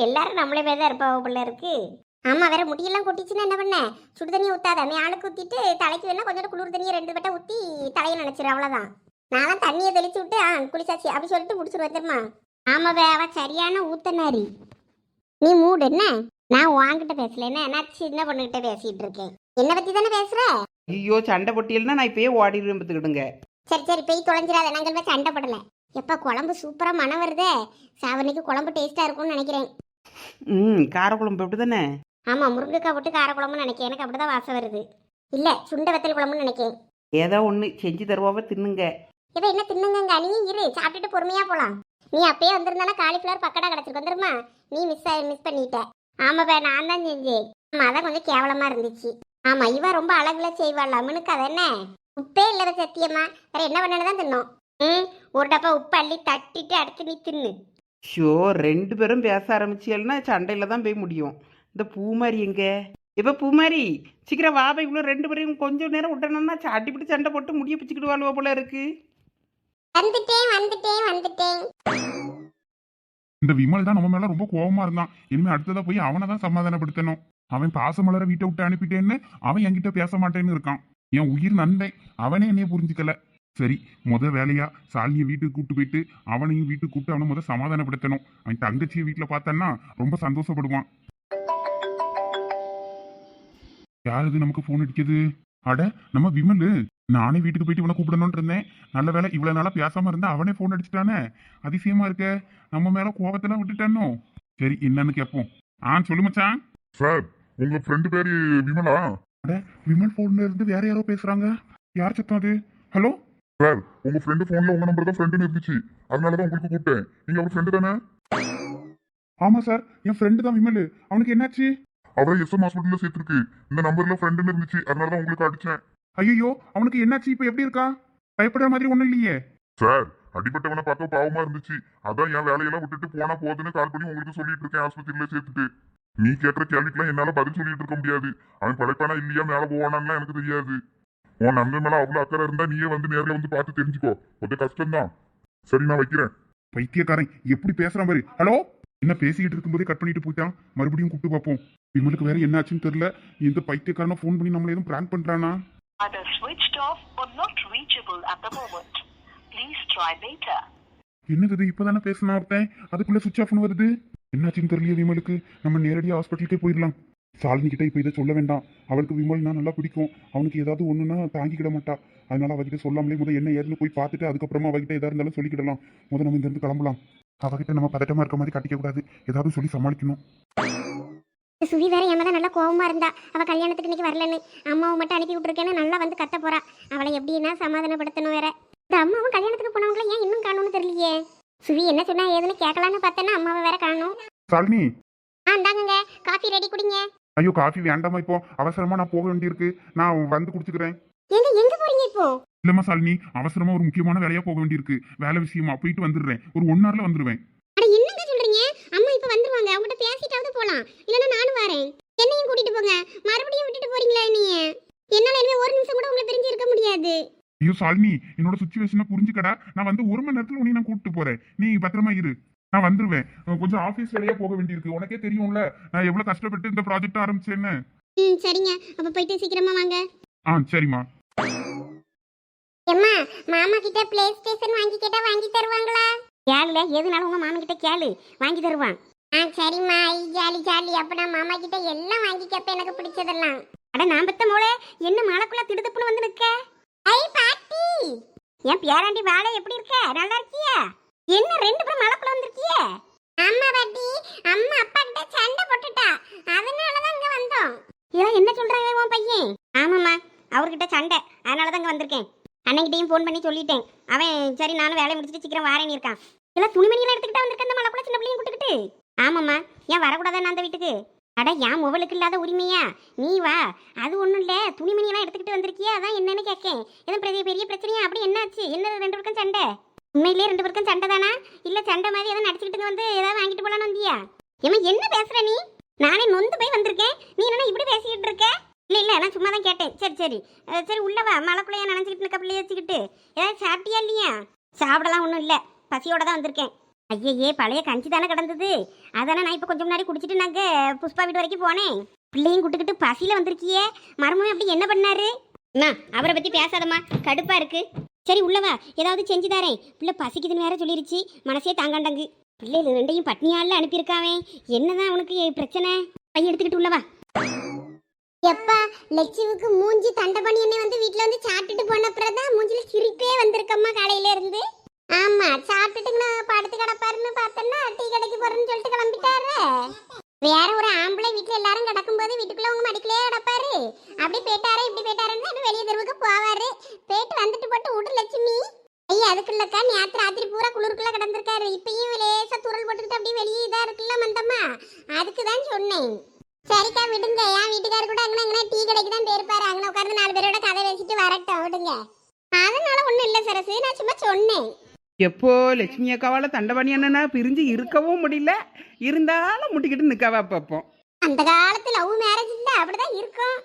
எல்லாரும் நம்மளே பேர் தான் இருப்பாவ பிள்ளை இருக்கு. ஆமா, வேற முடியெல்லாம் கொட்டிச்சுன்னா என்ன பண்ண? சுடு தண்ணி ஊத்தாத, ஆளுக்கு ஊத்திட்டு தலைக்கு வேணா கொஞ்சம் குளிர் தண்ணியை 2 பட்டை ஊற்றி தலையை நினைச்சிரு, அவ்வளோதான். நான்லாம் தண்ணியை தெளிச்சு விட்டு குளிச்சாச்சு அப்படி சொல்லிட்டு முடிச்சுருவேன் தெரியுமா. ஆமாவே, அவ சரியான ஊத்தனாரி. நீ மூடு என்ன, நான் உன்கிட்ட பேசல, என்ன நான் சின்ன பொண்ணுகிட்ட பேசிட்டு இருக்கேன். என்ன பத்தி தானே பேசுற? ஐயோ, சண்டை போட்டியல்னா நான் இப்பயே ஓடிடுவேன் பார்த்துக்கிடுங்க. சரி சரி போய் தொலைஞ்சிடாத, நாங்கள் சண்டை போடல. எப்ப குழம்பு சூப்பரா மனம் வருதே, சாவனைக்கு குழம்பு டேஸ்டா இருக்கும்னு நினைக்கிறேன். காரக்குழம்பு எப்படி தானே? ஆமா, முருங்கைக்காய் போட்டு கார குழம்புன்னு நினைக்கிறேன், எனக்கு அப்படிதான் வாசம் வருது. இல்ல சுண்ட வத்தல் குழம்புன்னு நினைக்கிறேன். ஏதோ ஒன்று செஞ்சு தருவாவ, தின்னுங்க. இப்ப என்ன தின்னுங்க, நீயும் இரு, சாப்பிட்டுட்டு பொறுமையா போலாம். நீ அப்பயே வந்திருந்தானா காலிஃபிளவர் பக்கடா கிடைச்சிருக்கு, வந்துருமா? நீ மிஸ் பண்ணிட்ட. ஆமாப்பா, நான் தான் செஞ்சேன். ஆமா, அதான் கொஞ்சம் கேவலமா இருந்துச்சு. ஆமா, இவ ரொம்ப அழகுல செய்வாள், அம்மனுக்கு அது என்ன உப்பே இல்ல சத்தியமா. வேற என்ன பண்ணதான் தின்னோம். ஒரு டப்பா உப்பு அள்ளி தட்டிட்டு அடுத்து நீ தின்னு. ஷோ, 2 பேரும் பேச ஆரம்பிச்சியல்னா சண்டையில் தான் போய் முடியும். இந்த பூமாரி எங்க? இப்போ பூமாரி சீக்கிரம் வாபை, இவ்வளோ 2 பேரையும் கொஞ்சம் நேரம் விட்டணும்னா அடிப்பிட்டு சண்டை போட்டு முடிய பிச்சுக்கிட்டு வாழ்வா போல இருக்கு. வந்துட்டேன். இந்த விமல் தான் நம்ம மேல ரொம்ப கோவமா இருந்தான். இனிமே அடுத்ததா போய் அவனை தான் சமாதானப்படுத்தணும். அவன் பாசமலர வீட்டை விட்டு அனுப்பிட்டேன்னு அவன் என்கிட்ட பேச மாட்டேன்னு இருக்கான். என் உயிர் நண்பன், அவனே என்னைய புரிஞ்சுக்கல. சரி, வேலையா சாலியை வீட்டுக்கு கூப்பிட்டு போயிட்டு அவனையும் வீட்டுக்கு கூப்பிட்டு அவனை சமாதானப்படுத்தணும். அவன் தங்கச்சியை வீட்டுல பார்த்தான்னா ரொம்ப சந்தோஷப்படுவான். யார் இது நமக்கு போன் அடிக்குது? அட, நம்ம விமலு. நானே வீட்டுக்கு போயிட்டு இவனை கூப்பிடணும்னு இருந்தேன். நல்ல வேலை இவ்வளவு நாளா பேசாம இருந்தா அவனே போன் அடிச்சுட்டானே. அதிசயமா இருக்க, நம்ம மேல கோபத்தெல்லாம் விட்டுட்டானோ. சரி, என்னன்னு கேட்போம். சொல்லு மச்சான். சார், உங்க ஃப்ரெண்டு பேரு விமலா? அட, விமல் போன்ல இருந்து வேற யாரோ பேசுறாங்க. யார் சத்தம் அது? ஹலோ சார், உங்க ஃப்ரெண்டு போன்ல உங்க நம்பர் தான் ஃப்ரெண்டுன்னு இருந்துச்சு, அதனாலதான் உங்களுக்கு கூப்பிட்டேன். நீங்க அவர் ஃப்ரெண்டு தானே? ஆமா சார், என் ஃப்ரெண்டு தான் விமல். அவனுக்கு என்னாச்சு? அவரை எஸ்எம் ஹாஸ்பிட்டல்ல சேர்த்திருக்கு. இந்த நம்பர்ல ஃப்ரெண்டுன்னு இருந்துச்சு, அதனாலதான் உங்களுக்கு அடிச்சேன். ஐயோ, அவனுக்கு என்னாச்சு? இப்ப எப்படி இருக்கான்? பயப்படுற மாதிரி ஒண்ணும் இல்லையே சார். அடிப்பட்டவனை பார்க்க பாவமா இருந்துச்சு, அதான் என் வேலையெல்லாம் விட்டுட்டு போனா போதுன்னு கால் பண்ணி உங்களுக்கு சொல்லிட்டு இருக்கேன் ஆஸ்பத்திரியில சேர்த்துட்டு. நீ கேட்கற கேள்விக்கெல்லாம் என்னால பதில் சொல்லிட்டு இருக்க முடியாது. அவன் பழைப்பானா இல்லையா, மேல போவானான்னு எனக்கு தெரியாது. உன் நண்பன் மேல அவ்வளவு அக்கறை இருந்தா நீயே வந்து நேரில் வந்து பார்த்து தெரிஞ்சுக்கோ. கொஞ்சம் கஷ்டம்தான். சரி, நான் வைக்கிறேன். பைத்தியக்காரன் எப்படி பேசுறான் பாரு. ஹலோ, என்ன பேசிக்கிட்டு இருக்கும்போதே கட் பண்ணிட்டு போயிட்டான். மறுபடியும் கூப்பிட்டு பார்ப்போம். விமலுக்கு வேற என்ன ஆச்சுன்னு தெரியல. இந்த பைத்தியக்காரனை ஃபோன் பண்ணி நம்மள எதுவும் பிராங்க் பண்றானா? Either switched off or not reachable at the moment. Please try later. என்னது இப்பதானே பேசினா ஒருத்தன், அதுக்குள்ள சுவிட்ச் ஆஃப்னு வருது. என்னாச்சுன்னு தெரியல விமலுக்கு. நம்ம நேரடியாக ஹாஸ்பிட்டலுக்கே போயிடலாம். சாலினி கிட்ட இப்போ இதை சொல்ல வேண்டாம். அவளுக்கு விமல்னா நல்லா பிடிக்கும். அவனுக்கு ஏதாவது ஒண்ணுன்னா தாங்கிக்கிட மாட்டா. அதனால அவகிட்ட சொல்லாமலே என்ன ஏதுன்னு போய் பார்த்துட்டு அதுக்கப்புறமா அவகிட்ட எதா இருந்தாலும் சொல்லிக்கிடலாம். நம்ம இங்கிருந்து கிளம்பலாம். அவகிட்ட நம்ம பதட்டமா இருக்க மாதிரி காட்டிக்க கூடாது. ஏதாவது சொல்லி சமாளிக்கணும். சுவி வேற என் நல்லா கோவமா இருந்தா. அவ கல்யாணத்துக்கு இன்னைக்கு வரலன்னு அம்மாவை மட்டும் அனுப்பி விட்டுருக்கேன்னு நல்லா வந்து கத்த போறா. அவளை எப்படின்னா சமாதானப்படுத்தணும் வேற. இந்த அம்மாவும் கல்யாணத்துக்கு போனவங்கள ஏன் இன்னும் காணும்னு தெரியலையே. சுவி என்ன சொன்னா ஏதுன்னு கேட்கலான்னு பார்த்தேன்னா அம்மாவை வேற காணும். சாலினி, இந்தாங்க காஃபி ரெடி குடிங்க. ஐயோ, காஃபி வேண்டாமா, இப்போ அவசரமா நான் போக வேண்டியிருக்கு. நான் வந்து குடிச்சுக்கிறேன். எங்க போறீங்க இப்போ? இல்லம்மா சாலினி, அவசரமா ஒரு முக்கியமான வேலையா போக வேண்டியிருக்கு. வேலை விஷயமா போயிட்டு வந்துடுறேன். ஒரு 1 hourல வந்துடுவேன். அட என்னங்க சொல்றீங்க? அம்மா இப்ப வந்துருவாங்க. அவங்ககிட்ட பேசிட்டாவது போலாம். இல்லன்னா நானும் வரேன். என்னையும் கூட்டிட்டு போங்க. மறுபடியும் விட்டுட்டு போறீங்களா நீ? என்னால இனிமே ஒரு நிமிஷம் கூட உங்களை பிரிஞ்சு இருக்க முடியாது. ஐயோ ஷாலினி என்னோட சுச்சுவேஷனை புரிஞ்சுக்கடா. நான் வந்து 1 மணி நேரத்துல உன்னை நான் கூப்பிட்டு போறேன். நீ பத்திரமா இரு. நான் வந்துருவேன். கொஞ்சம் ஆபீஸ் வேலையா போக வேண்டியிருக்கு. உனக்கே தெரியும்ல நான் எவ்வளவு கஷ்டப்பட்டு இந்த ப்ராஜெக்ட் ஆரம்பிச்சேன்னு. சரிங்க, அப்ப போயிட்டு சீக்கிரமா வாங்க. சரிம்மா. அம்மா, மாமா கிட்ட பிளே ஸ்டேஷன் வாங்கி கேட்டா வாங்கி தருவாங்களா? கேளு, எதுனாலும் உங்க மாமா கிட்ட கேளு, வாங்கி தருவான். சரிம்மா, ஐ ஜாலி ஜாலி. அப்ப நான் மாமா கிட்ட எல்லாம் வாங்கி கேப்பேன், எனக்கு பிடிச்சதெல்லாம். அட நான் பத்த மோளே, என்ன மாலக்குள்ள திடுதுப்புன்னு வந்து நிக்க? ஐ பாட்டி, என் பேராண்டி வாழை எப்படி இருக்க? நல்லா இருக்கியா? என்ன 2 பேரும் மாலக்குள்ள வந்திருக்கிய? ஆமா பாட்டி, அம்மா அப்பா கிட்ட சண்டை போட்டுட்டா, அதனாலதான் இங்க வந்தோம். இதெல்லாம் என்ன சொல்றாங்க உன் பையன்? ஆமாம்மா, அவர்கிட்ட சண்டை, அதனாலதான் இங்க வந்திருக்கேன். அன்னைக்கிட்டையும் ஃபோன் பண்ணி சொல்லிட்டேன். அவன் சரி நானும் வேலையை முடிச்சுட்டு சீக்கிரம் வாரேன்னு இருக்கான். இதெல்லாம் துணிமணியெல்லாம் எடுத்துக்கிட்டா வந்திருக்கேன் அந்த மலைக்குள்ள சின்ன பிள்ளையும் கூட்டுக்கிட்டு. ஆமாம்மா, ஏன் வரக்கூடாதா நான் அந்த வீட்டுக்கு? அட ஏன் மொபைலுக்கு இல்லாத உரிமையா? நீ வா, அது ஒன்றும் இல்லை, துணிமணியெல்லாம் எடுத்துக்கிட்டு வந்திருக்கியா, அதான் என்னன்னு கேட்கேன். எதுவும் பெரிய பிரச்சனையா? அப்படி என்னாச்சு? என்ன 2 பேருக்கும் சண்டை? உண்மையிலேயே 2 பேருக்கும் சண்டை தானா? இல்லை சண்டை மாதிரி எதாவது நடிச்சுக்கிட்டு வந்து ஏதாவது வாங்கிட்டு போலான்னு வந்தியா? ஏமா என்ன பேசுற நீ? நானே நொந்து போய் வந்திருக்கேன், நீ என்ன இப்படி பேசிக்கிட்டு இருக்க? இல்லை நான் சும்மா தான் கேட்டேன். சரி உள்ளவா, மழைக்குள்ளையா நினைச்சிக்கிட்டு இருக்க பிள்ளைய வச்சுக்கிட்டு ஏதாவது சாப்பிட்டியா இல்லையா? சாப்பிடலாம் ஒன்றும் இல்லை, பசியோட தான் வந்திருக்கேன். ஐயே, பழைய கஞ்சி தானே கிடந்தது, அதானே நான் இப்போ கொஞ்சம் முன்னாடி குடிச்சிட்டு நாங்கள் புஷ்பா வீட்டு வரைக்கும் போனேன். பிள்ளையும் கூட்டுக்கிட்டு பசியில் வந்திருக்கியே, மருமகன் அப்படி என்ன பண்ணாரு? அம்மா அவரை பற்றி பேசாதம்மா, கடுப்பாக இருக்கு. சரி உள்ளவா, ஏதாவது செஞ்சு தரேன். பிள்ளை பசிக்குதுன்னு வேற சொல்லிருச்சு, மனசே தாங்காண்டாங்கு. பிள்ளைகள் 2ஐயும் பட்னியால அனுப்பியிருக்காவே, என்னதான் உனக்கு பிரச்சனை? பையன் எடுத்துக்கிட்டு உள்ளவா. எப்பா லட்சுமிக்கு மூஞ்சி தண்டை பண்ணி என்ன வந்து வீட்ல வந்து சாப்பிட்டுட்டு போன அப்புறம்தான் மூஞ்சில சிரிப்பே வந்திருக்கம்மா காலையில இருந்து. ஆமா, சாப்பிட்டுட்டு நான் படுத்து கிடப்பாருன்னு பார்த்தேன்னா டீ கடைக்கு போறேன்னு சொல்லிட்டு கிளம்பிட்டாரு. வேற ஒரு ஆம்பளை வீட்டுல எல்லாரும் கிடக்கும்போது வீட்டுக்குள்ள உங்க மடிக்கலையே கிடப்பாரு. அப்படி போயிட்டாரு இப்படி போயிட்டாருன்னு வெளியே தெருவுக்கு போவாரு. போயிட்டு வந்துட்டு போட்டு விடு லட்சுமி. ஐயா அதுக்குள்ளக்கா நேற்று ராத்திரி பூரா குளிருக்குள்ள கிடந்திருக்காரு. இப்பயும் லேசா துரல் போட்டுக்கிட்டு அப்படியே வெளியே இதா இருக்குல்ல மந்தம்மா, அதுக்குதான் சொன்னேன். சரிக்கா விடுங்க, என் வீட்டுக்காரர் கூட அங்கே டீ கடைக்கு தான் போயிருப்பாரு. அங்கே உட்காந்து 4 பேரோட கதை பேசிட்டு வரட்டும், விடுங்க. அதனால ஒன்றும் இல்லை சரசு, நான் சும்மா சொன்னேன். எப்போ லட்சுமி அக்காவால் தண்டபாணி அண்ணனா பிரிஞ்சு இருக்கவும் முடியல, இருந்தாலும் முட்டிக்கிட்டு நிற்காவா பார்ப்போம். அந்த காலத்துல லவ் மேரேஜ் இல்லை, அப்படிதான் இருக்கும்.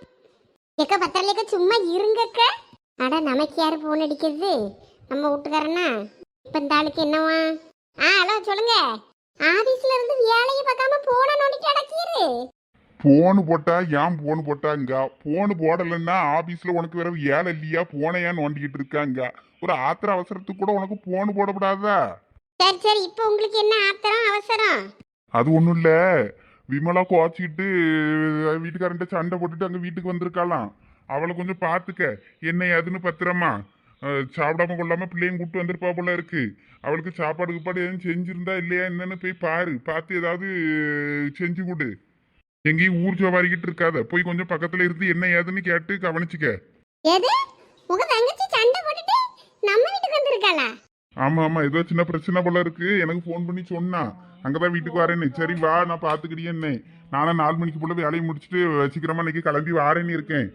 எக்க பத்திரலேக்க சும்மா இருங்கக்க. அட நமக்கு யாரு போன் அடிக்கிறது? நம்ம வீட்டுக்காரனா? இப்போ இந்த ஆளுக்கு என்னவா? ஹலோ சொல்லுங்க. ஆபீஸ்ல இருந்து வேலையை பார்க்காம போன நோண்டிட்டு அடக்கிரு. போனு போட்டா ஏன் போனு போட்டாங்க? போனு போடலன்னா ஆபீஸ்ல உனக்கு வேற வேலை இல்லையா? போன ஏன் நோண்டிக்கிட்டு இருக்காங்க? ஒரு ஆத்திர அவசரத்துக்கு கூட உனக்கு போனு போடக்கூடாதா? சரி இப்போ உங்களுக்கு என்ன ஆத்திரம் அவசரம்? அது ஒண்ணும் இல்ல, விமலா கோச்சிக்கிட்டு வீட்டுக்காரன்ட்ட சண்டை போட்டுட்டு அங்க வீட்டுக்கு வந்திருக்காளாம். அவளை கொஞ்சம் பாத்துக்க, என்ன ஏதுன்னு பத்திரமா. சாப்பிடாம கொள்ளாம பிள்ளையும் கூப்பிட்டு வந்திருப்பா போல இருக்கு. அவளுக்கு சாப்பாடு கீப்பாடு எதுவும் செஞ்சிருந்தா இல்லையா என்னன்னு போய் பாரு, பார்த்து ஏதாவது செஞ்சு கொடு. எங்கேயும் ஊர் சவாரிக்கிட்டு இருக்காத, போய் கொஞ்சம் பக்கத்துல இருந்து என்ன ஏதுன்னு கேட்டு கவனிச்சுக்க. எது உங்க தங்கச்சி சண்டை போட்டுட்டு நம்ம வீட்டுக்கு வந்திருக்காளா? ஆமா ஏதோ சின்ன பிரச்சனை போல இருக்கு, எனக்கு ஃபோன் பண்ணி சொன்னா. அங்கதான் வீட்டுக்கு வரேன்னு. சரி வா, நான் பாத்துக்கிட்டேன்னு. நானும் 4 மணிக்கு போல வேலையை முடிச்சுட்டு சீக்கிரமா இன்னைக்கு கிளம்பி வாரேன்னு இருக்கேன்.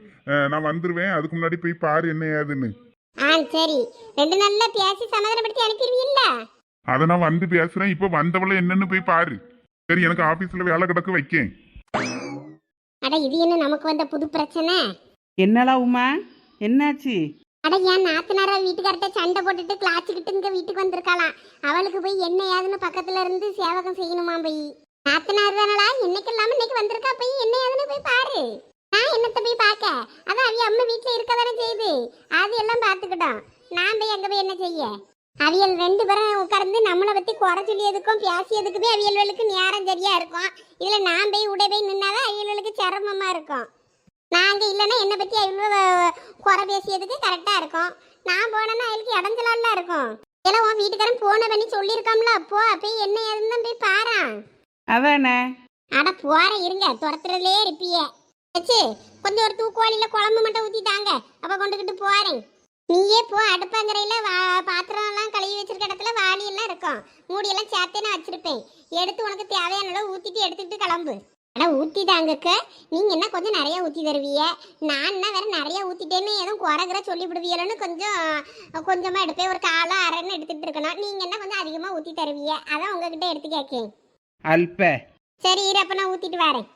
நான் வந்துருவேன், அதுக்கு முன்னாடி போய் பாரு என்ன ஏதுன்னு. சரி 2 நாள்ல பேசி சமாதானப்படுத்தி அனுப்பிடுவீல்ல? அதை நான் வந்து பேசுறேன். இப்ப வந்தவள என்னன்னு போய் பாரு. சரி, எனக்கு ஆபீஸ்ல வேலை கிடக்கு, வைக்கேன். அட இது என்ன நமக்கு வந்த புது பிரச்சனை? என்னடா உமா, என்னாச்சு? அட என் நாத்தனார வீட்டுக்கார்ட்ட சண்டை போட்டுட்டு கிளாச்சுக்கிட்டு இங்க வீட்டுக்கு வந்திருக்காளாம். அவளுக்கு போய் என்ன ஏதுன்னு பக்கத்துல இருந்து சேவகம் செய்யணுமா? போய் நாத்தனார் தானடா, இன்னைக்கு இல்லாம இன்னைக்கு வந்திருக்கா, போய் என்ன ஏதுன்னு போய் பாரு. நான் என்னத்த போய் பார்க்க? அதான் அவிய அம்மா வீட்டுல இருக்கதானே செய்யுது, அது எல்லாம் பார்த்துக்கிட்டோம். நான் போய் அங்க போய் என்ன செய்ய? அவியல் 2 பேரும் உட்கார்ந்து நம்மளை பத்தி குறை சொல்லியதுக்கும் பேசியதுக்குமே அவியல்களுக்கு நேரம் சரியா இருக்கும். இதுல நான் போய் உடை போய் நின்னாதான் அவியல்களுக்கு சிரமமா இருக்கும். நாங்க இல்லைன்னா என்னை பத்தி அவ்வளோ குறை பேசியதுக்கு கரெக்டா இருக்கும். நான் போனேன்னா அவளுக்கு இடஞ்சலால இருக்கும். இதெல்லாம் உன் வீட்டுக்காரன் போன பண்ணி சொல்லியிருக்காம்ல, அப்போ போய் என்ன ஏதுன்னு போய் பாரு. அதானே. அட போற இருங்க, துரத்துறதுலே இருப்பியே. வச்சு கொஞ்சம் ஒரு தூக்குவாளியில குழம்பு மட்டும் ஊத்திட்டாங்க, அப்ப கொண்டுகிட்டு போறேன். நீயே போ, அடுப்பங்கரையில பாத்திரம் எல்லாம் கழுவி வச்சிருக்க இடத்துல வாளி எல்லாம் இருக்கும், மூடியெல்லாம் சேர்த்தே நான் வச்சிருப்பேன். எடுத்து உனக்கு தேவையான அளவு ஊத்திட்டு எடுத்துட்டு கிளம்பு. அட ஊத்திட்டாங்கக்க, நீங்க என்ன கொஞ்சம் நிறைய ஊத்தி தருவீங்க, நான் வேற நிறைய ஊத்திட்டேன்னு எதுவும் குறைகிற சொல்லி விடுவீங்களோன்னு கொஞ்சமா எடுப்பேன். ஒரு 1/4 1/2 எடுத்துட்டு இருக்கணும். நீங்க என்ன கொஞ்சம் அதிகமா ஊத்தி தருவீங்க, அதான் உங்ககிட்ட எடுத்து கேட்கேன். அல்ப. சரி இரு, அப்ப நான் ஊத்திட்டு வரேன்.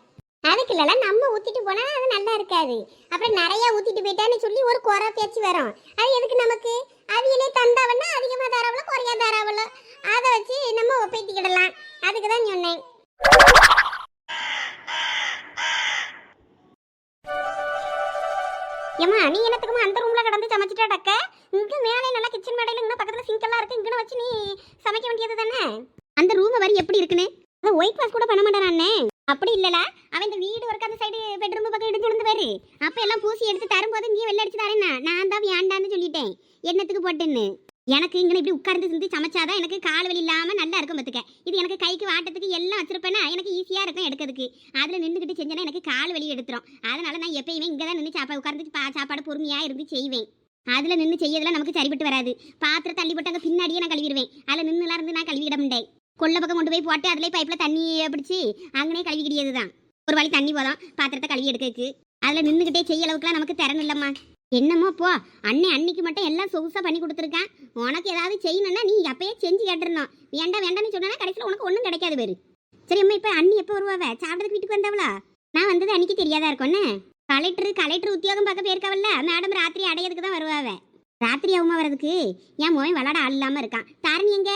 அதுக்கு இல்லல நம்ம ஊத்திட்டு போனா அது நல்லா இருக்காது. அப்புறம் நிறைய ஊத்திட்டு போயிட்டான்னு சொல்லி ஒரு குறை பேச்சு வரும். அது எதுக்கு நமக்கு? அவியலே தந்தாவன்னா அதிகமா தராவளோ குறையா தராவளோ அதை வச்சு நம்ம ஒப்பேத்திக்கிடலாம். அதுக்கு தான் சொன்னேன். ஏமா நீ என்னத்துக்குமா அந்த ரூம்ல கடந்து சமைச்சிட்டா டக்க? இங்க மேலே நல்லா கிச்சன் மேடையில இங்க பக்கத்துல சிங்க் எல்லாம் இருக்கு. இங்க வச்சு நீ சமைக்க வேண்டியது தானே. அந்த ரூம் வரி எப்படி இருக்குன்னு அதை ஒயிட் வாஷ் கூட பண்ண மாட்டானே. அப்படி இல்லல, அவன் இந்த வீடு ஒர்க் அந்த சைடு பெட்ரூம் பக்கம் எடுத்து விழுந்து பாரு. அப்ப எல்லாம் பூசி எடுத்து தரும்போது இங்கே வெளில அடிச்சு தரேன்னா நான் தான் வேண்டான்னு சொல்லிட்டேன். என்னத்துக்கு போட்டேன்னு. எனக்கு இங்கே இப்படி உட்கார்ந்து செஞ்சு சமைச்சாதான் எனக்கு கால் வலி இல்லாம நல்லா இருக்கும் பத்துக்க. இது எனக்கு கைக்கு வாட்டத்துக்கு எல்லாம் வச்சிருப்பேன்னா எனக்கு ஈஸியா இருக்கும் எடுக்கிறதுக்கு. அதுல நின்றுக்கிட்டு செஞ்சேன்னா எனக்கு கால் வலி எடுத்துரும். அதனால நான் எப்பயுமே இங்கே தான் நின்று சாப்பாடு உட்கார்ந்து சாப்பாடு பொறுமையா இருந்து செய்வேன். அதுல நின்று செய்யறதுல நமக்கு சரிப்பட்டு வராது. பாத்திரம் தள்ளி போட்டு அங்கே பின்னாடியே நான் கழுவிடுவேன். அதில் நின்றுலாம் இருந்து நான் கழுவிட முடியாது. கொள்ள பக்கம் கொண்டு போய் போட்டு அதுலேயே பைப்பில் தண்ணி பிடிச்சி அங்கனே கழுவிக்கிடியது தான். ஒரு வழி தண்ணி போதும் பாத்திரத்தை கழுவி எடுக்கிறதுக்கு. அதில் நின்றுக்கிட்டே செய்ய அளவுக்குலாம் நமக்கு திறன் இல்லைம்மா. என்னமோ போ, அன்னைக்கு மட்டும் எல்லாம் சொகுசாக பண்ணி கொடுத்துருக்கேன். உனக்கு ஏதாவது செய்யணும்னா நீ அப்பயே செஞ்சு கேட்டுருந்தோம். வேண்டாம் வேண்டாம்னு சொன்னா கடைசியில் உனக்கு ஒன்றும் கிடைக்காது பேரு. சரி அம்மா, இப்போ அண்ணி எப்போ வருவாவ? சாப்பிட்றதுக்கு வீட்டுக்கு வந்தவளா? நான் வந்தது அன்னைக்கு தெரியாதா இருக்கும்னு. கலெக்டர் உத்தியோகம் பார்க்க போயிருக்காவல்ல மேடம், ராத்திரி அடையிறதுக்கு தான் வருவாவ. ராத்திரி ஆகுமா வரதுக்கு? என் மோன் விளாட ஆள் இல்லாமல் இருக்கான். தாரணி எங்க?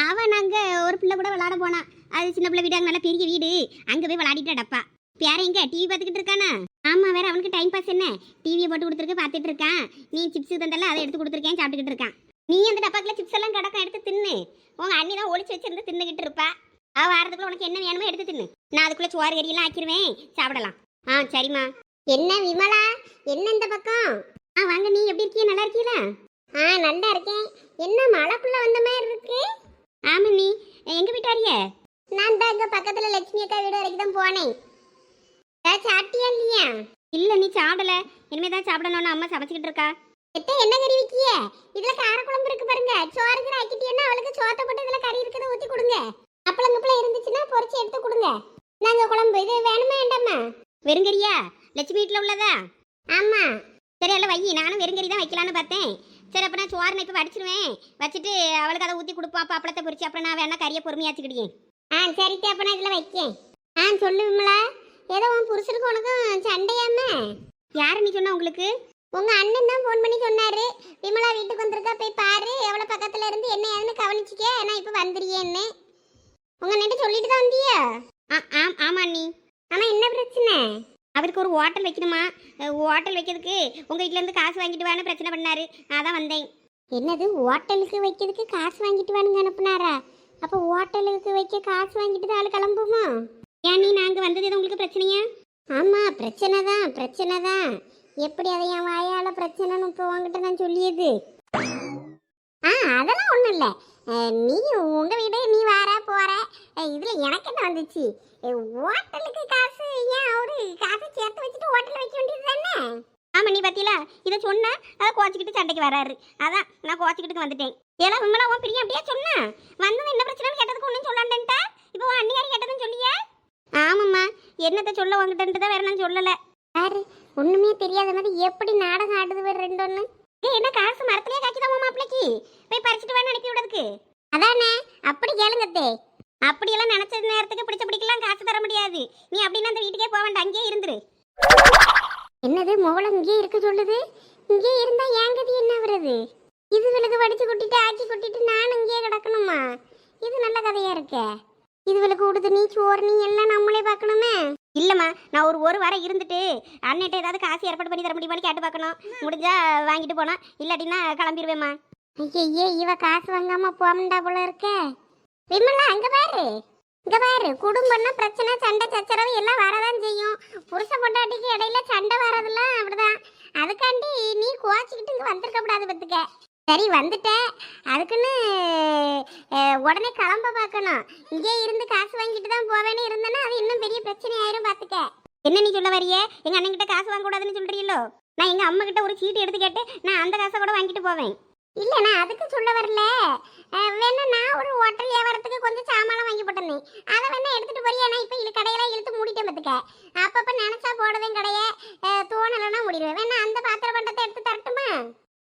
அவன் நாங்கள் ஒரு பிள்ளை கூட விளாட போனான். அது சின்ன பிள்ளை வீடு, அங்கே நல்ல பெரிய வீடு. அங்கே போய் விளாடிட்டு டப்பா. பேர எங்க டிவி பார்த்துக்கிட்டு இருக்கானா? ஆமாம், வேற அவனுக்கு டைம் பாஸ் என்ன? டிவியை போட்டு கொடுத்துருக்கு பார்த்துட்டு இருக்கான். நீ சிப்ஸ் தந்தால அதை எடுத்து கொடுத்துருக்கேன், சாப்பிட்டுக்கிட்டு இருக்கான். நீ அந்த டப்பாக்கில் சிப்ஸ் எல்லாம் கிடக்கும், எடுத்து தின்னு. உங்கள் அண்ணி தான் ஒளிச்சு வச்சிருந்து தின்னுக்கிட்டு இருப்பா. அவள் வாரத்துக்குள்ள உனக்கு என்ன வேணுமோ எடுத்து தின்னு. நான் அதுக்குள்ளே சோறு கறியெல்லாம் ஆக்கிடுவேன், சாப்பிடலாம். சரிம்மா. என்ன விமலா, என்ன இந்த பக்கம்? வாங்க, நீ எப்படி இருக்கிய? நல்லா இருக்கீங்களா? நல்லா இருக்கேன். என்ன மழைக்குள்ள வந்த மாதிரி இருக்கு? ஆமா, நீ எங்க வீட்டாரிய? நான் தான் இங்க பக்கத்துல லட்சுமி அக்கா வீடு வரைக்கும் தான் போனேன். சாப்பிட்டியா இல்லையா? இல்ல, நீ சாப்பிடல. இனிமேதான் சாப்பிடணும்னு அம்மா சமைச்சுக்கிட்டு இருக்கா. என்ன கறி வைக்கிய? இதுல காரக்குழம்பு இருக்கு பாருங்க. சோறுங்கிற ஆக்கிட்டியன்னா அவளுக்கு சோத்த போட்டு இதுல கறி இருக்கிறத ஊத்தி கொடுங்க. அப்பளங்கப்பளம் இருந்துச்சுன்னா பொரிச்சு எடுத்து கொடுங்க. நாங்க குழம்பு இது வேணுமா வேண்டாமா? வெறுங்கறியா? லட்சுமி வீட்டுல உள்ளதா? ஆமா. சரி, எல்லாம் வை. நானும் வெறுங்கறி தான் வைக்கலான்னு பார்த்தேன். சரி, அப்போ நான் சோறு இப்போ வடிச்சிருவேன். வச்சுட்டு அவளுக்கு அதை ஊற்றி கொடுப்பா. அப்பளத்தை பொரிச்சு அப்புறம் நான் வேணா கறியை பொறுமையாச்சுக்கிட்டேன். சரிக்கா, அப்போ நான் இதில் வைக்கேன். சொல்லு விமலா, ஏதோ உன் புருஷனுக்கு உனக்கும் சண்டையாம? யாரு நீ சொன்னா? உங்களுக்கு உங்கள் அண்ணன் தான் ஃபோன் பண்ணி சொன்னாரு. விமலா வீட்டுக்கு வந்திருக்கா, போய் பாரு. எவ்வளோ பக்கத்தில் இருந்து என்ன ஏதுன்னு கவனிச்சிக்க, நான் இப்போ வந்துடுறியேன்னு உங்கள் அண்ணன் சொல்லிட்டு தான் வந்தியா? ஆமா நீ. ஆனால் என்ன பிரச்சனை? அவருக்கு ஒரு ஹோட்டல் வைக்கணுமா? ஹோட்டல் வைக்கிறதுக்கு உங்கள் வீட்டிலேருந்து காசு வாங்கிட்டு வான்னு பிரச்சனை பண்ணாரு. அதான் வந்தேன். என்னது, ஹோட்டலுக்கு வைக்கிறதுக்கு காசு வாங்கிட்டு வானுங்க அனுப்புனாரா? அப்போ ஹோட்டலுக்கு வைக்க காசு வாங்கிட்டு தான் ஆள் கிளம்புமா? ஏன் நீ நாங்கள் வந்தது எதுவும் உங்களுக்கு பிரச்சனையா? ஆமாம், பிரச்சனை தான். எப்படி அதை என் வாயால் பிரச்சனைன்னு இப்போ உங்ககிட்ட நான் சொல்லியது? அதெல்லாம் ஒன்றும் இல்லை. நீ உங்கள் வீடு, நீ வர போகிற, இதில் எனக்கு என்ன வந்துச்சு? ஹோட்டலுக்கு காசு ஏன் அவரு காசு சேர்த்து வச்சுட்டு ஹோட்டலில் வைக்க வேண்டியது தானே? ஆமாம், நீ பார்த்தீங்களா? இதை சொன்ன அதை கோச்சிக்கிட்டு சண்டைக்கு வராரு. அதான் நான் கோச்சிக்கிட்டு வந்துட்டேன். ஏன்னா உங்களை உன் பிரியா அப்படியே சொன்னா வந்தது என்ன பிரச்சனைன்னு கேட்டதுக்கு ஒன்றும் சொல்லாண்டேன்ட்டா. இப்போ உன் அண்ணியாரி கேட்டதுன்னு சொல்லியா? ஆமாம்மா, என்னத்தை சொல்ல உங்ககிட்ட வேற நான் சொல்லலை. யாரு ஒன்றுமே தெரியாத மாதிரி எப்படி நாடகம் ஆடுது வேறு ரெண்டு ஒன்று. என்ன காசு மரத்துலேயே காய்ச்சிதாமா மாப்பிள்ளைக்கு போய் பறிச்சுட்டு வேணும் அனுப்பி விடுறதுக்கு? அதானே, அப்படி கேளுங்கத்தே. அப்படியெல்லாம் நினைச்ச நேரத்துக்கு பிடிக்கலாம் காசு தர முடியாது. நீ அப்படின்னா அந்த வீட்டுக்கே போக வேண்டாம், அங்கேயே இருந்துரு. என்னது மோள இங்கே இருக்க சொல்லுது? இங்கே இருந்தா ஏன் கதி என்ன வருது? இது விலுக்கு வடிச்சு கொட்டிட்டு ஆக்கி கொட்டிட்டு நானும் இங்கேயே கிடக்கணுமா? இது நல்ல கதையா இருக்க. இது விலுக்கு விடுது, நீ சோறு நீ எல்லாம் நம்மளே பார்க்கணுமே. இல்லம்மா, நான் ஒரு வாரம் இருந்துட்டு அண்ணன்ட்ட ஏதாவது காசு ஏற்பாடு பண்ணி தர முடியுமான்னு கேட்டு பார்க்கணும். முடிஞ்சா வாங்கிட்டு போனா, இல்லாட்டின்னா கிளம்பிடுவேம்மா. ஐயே, இவ காசு வாங்காம போமண்டா போல இருக்க. விமலா, இங்க பாரு, குடும்பம்னா பிரச்சனை, சண்டை சச்சரவு எல்லாம் வரதான் செய்யும். புருஷ பொண்டாட்டிக்கு இடையில சண்டை வரதெல்லாம் அப்படிதான். அதுக்காண்டி நீ கோச்சிக்கிட்டு இங்க வந்திருக்க கூடாது பத்துக்க. சரி, வந்துட்ட, அதுக்குன்னு உடனே கிளம்ப பார்க்கணும். இங்கே இருந்து காசு வாங்கிட்டு தான் போவேன்னு இருந்தேன்னா அது இன்னும் பெரிய பிரச்சனை ஆயிரும் பார்த்துக்க. என்ன நீ சொல்ல வரியே? எங்க அண்ணன் கிட்ட காசு வாங்க கூடாதுன்னு சொல்றீங்களோ? நான் எங்க அம்மா கிட்ட ஒரு சீட்டு எடுத்து கேட்டு நான் அந்த காசை கூட வாங்கிட்டு போவேன். இல்ல, நான் அதுக்கு சொல்ல வரல. வேணா நான் ஒரு ஹோட்டல் வியாபாரத்துக்கு கொஞ்சம் சாமான் வாங்கி போட்டேன். அதை வேணா எடுத்துட்டு போறியா? நான் இப்ப கடையெல்லாம் இழுத்து மூடிட்டேன் பார்த்துக்க. அப்பப்ப நினைச்சா போடுவேன் கடையை, தோணலைன்னா மூடிடுவேன். வேணா அந்த பாத்திர பண்டத்தை எடுத்து தரட்டுமா?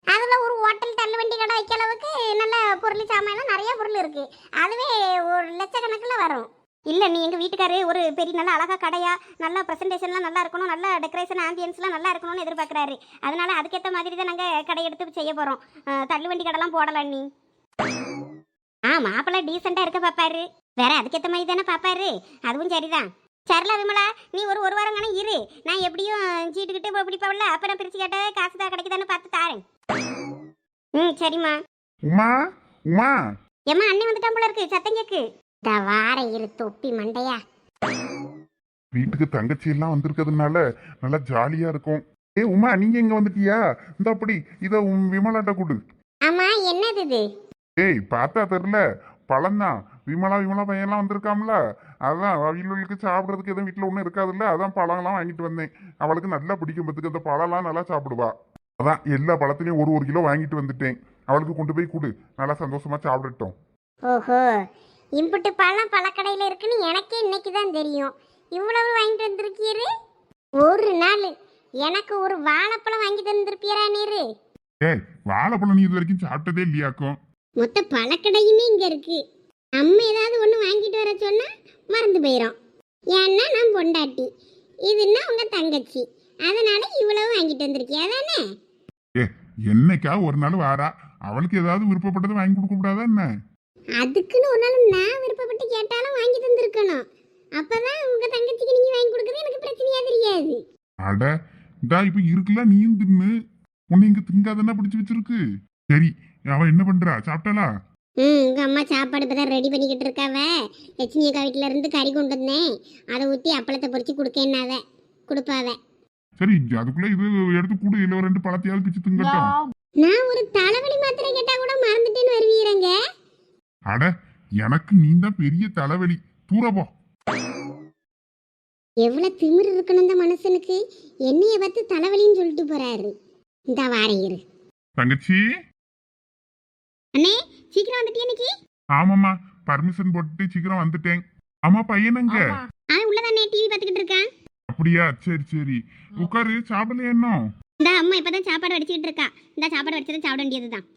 அதுல ஒரு ஹோட்டல் தள்ளு வண்டி கடை வைக்க அளவுக்கு நல்ல பொருள் சாமான் நிறைய பொருள் இருக்கு. அதுவே ஒரு லட்சக்கணக்கில் வரும். இல்ல நீ எங்க வீட்டுக்காரு ஒரு பெரிய நல்ல அழகா கடையா நல்ல பிரசன்டேஷன்லாம் நல்லா இருக்கணும், நல்ல டெக்கரேஷன் ஆம்பியன்ஸ்லாம் நல்லா இருக்கணும்னு எதிர்பார்க்கறாரு. அதனால அதுக்கேற்ற மாதிரி தான் நாங்க கடை எடுத்து செய்ய போறோம். தள்ளுவண்டி கடைலாம் போடலாம் நீ. மாப்பிள்ளை டீசெண்டா இருக்க பாப்பாரு, வேற அதுக்கேற்ற மாதிரி தானே பாப்பாரு. அதுவும் சரிதான். சரிலா விமலா, நீ ஒரு வாரம் தானே இரு. நான் எப்படியும் சீட்டுக்கிட்டு பிடிப்பாவில்ல, அப்ப நான் பிரிச்சு கேட்ட காசு தான் கிடைக்குதான்னு பார்த்து தாரேன். சரிம்மா. உமா உமா ஏம்மா அண்ணன் வந்துட்டான் போல இருக்கு, சத்தம் கேக்கு. இந்த வார இரு தொப்பி மண்டையா. வீட்டுக்கு தங்கச்சி எல்லாம் வந்திருக்கிறதுனால நல்லா ஜாலியா இருக்கும். உமா நீங்க எங்க வந்துட்டியா? இந்த அப்படி இத விமலாட்ட கொடு. ஆமா என்னது இது? ஏய் பார்த்தா தெரியல, பழம்தான். விமலா பையன்லாம் வந்திருக்காம்ல, அதான் அவங்களுக்கு சாப்பிட்றதுக்கு எதுவும் வீட்டில் ஒன்றும் இருக்காதுல்ல, அதான் பழம்லாம் வாங்கிட்டு வந்தேன். அவளுக்கு நல்லா பிடிக்கும், பத்துக்கு அந்த பழம்லாம் நல்லா சாப்பிடுவா. அதான் எல்லா பழத்துலையும் ஒரு கிலோ வாங்கிட்டு வந்துட்டேன். அவளுக்கு கொண்டு போய் கொடு, நல்லா சந்தோஷமா சாப்பிடட்டும். ஓஹோ, இம்புட்டு பழம் பழக்கடையில் இருக்குன்னு எனக்கே இன்னைக்கு தான் தெரியும். இவ்வளவு வாங்கிட்டு வந்திருக்கீரு. ஒரு நாள் எனக்கு ஒரு வாழைப்பழம் வாங்கி தந்திருப்பீரா நீரு? ஏய் வாழைப்பழம் நீ இது வரைக்கும் சாப்பிட்டதே இல்லையாக்கும்? மொத்த பழக்கடையுமே இங்க இருக்கு. நம்ம ஏதாவது ஒன்று வாங்கிட்டு வர சொன்னா மறந்து போயிடும். ஏன்னா நான் பொண்டாட்டி, இதுன்னா உங்க தங்கச்சி, அதனால இவ்வளவு வாங்கிட்டு வந்திருக்கியா தானே? என்னைக்கா ஒரு நாள் வாரா, அவளுக்கு ஏதாவது விருப்பப்பட்டதை வாங்கி கொடுக்க கூடாதா என்ன? அதுக்குன்னு ஒரு நாள் நான் விருப்பப்பட்டு கேட்டாலும் வாங்கி தந்திருக்கணும். அப்பதான் உங்க தங்கச்சிக்கு நீங்க வாங்கி கொடுக்கறது எனக்கு பிரச்சனையா தெரியாது. அட இதா இப்ப இருக்குல்ல, நீயும் தின்னு. உன்னை இங்க திங்காதானே பிடிச்சு வச்சிருக்கு. சரி அவ என்ன பண்றா, சாப்பிட்டாளா? உங்க அம்மா சாப்பாடு இப்பதான் ரெடி பண்ணிக்கிட்டு இருக்காவ. லட்சுமி அக்கா வீட்டுல இருந்து கறி கொண்டு வந்தேன், அதை ஊத்தி அப்பளத்தை பொரிச்சு கொடுக்கேன்னாவ கொடுப்பாவ. சரி அதுக்குள்ள இது எடுத்து கூட இல்ல, ரெண்டு பழத்தையாவது பிச்சு திங்கட்டும். நான் ஒரு தலைவலி மாத்திரை கேட்டா கூட மறந்துட்டேன்னு வருவீரங்க. அட எனக்கு நீ தான் பெரிய தலைவலி, தூரப்போ. எவ்வளவு திமிரு இருக்கணும் இந்த மனுஷனுக்கு, என்னைய பார்த்து தலைவலின்னு சொல்லிட்டு போறாரு. இந்த வாரையரு தங்கச்சி. அண்ணே சீக்கிரம் வந்துட்டியா இன்னைக்கு? ஆமாம்மா, பர்மிஷன் போட்டுட்டு சீக்கிரம் வந்துட்டேன். ஆமா பையனுங்க உள்ளதானே டிவி பார்த்துக்கிட்டு இருக்கான். அப்படியா, சரி சரி உட்காரு. சாப்பிடல என்ன? இந்த அம்மா இப்பதான் சாப்பாடு வடிச்சுக்கிட்டு இருக்கா. இந்த சாப்பாடு வடிச்சதை சாப்பிட வேண்டியதுதான்.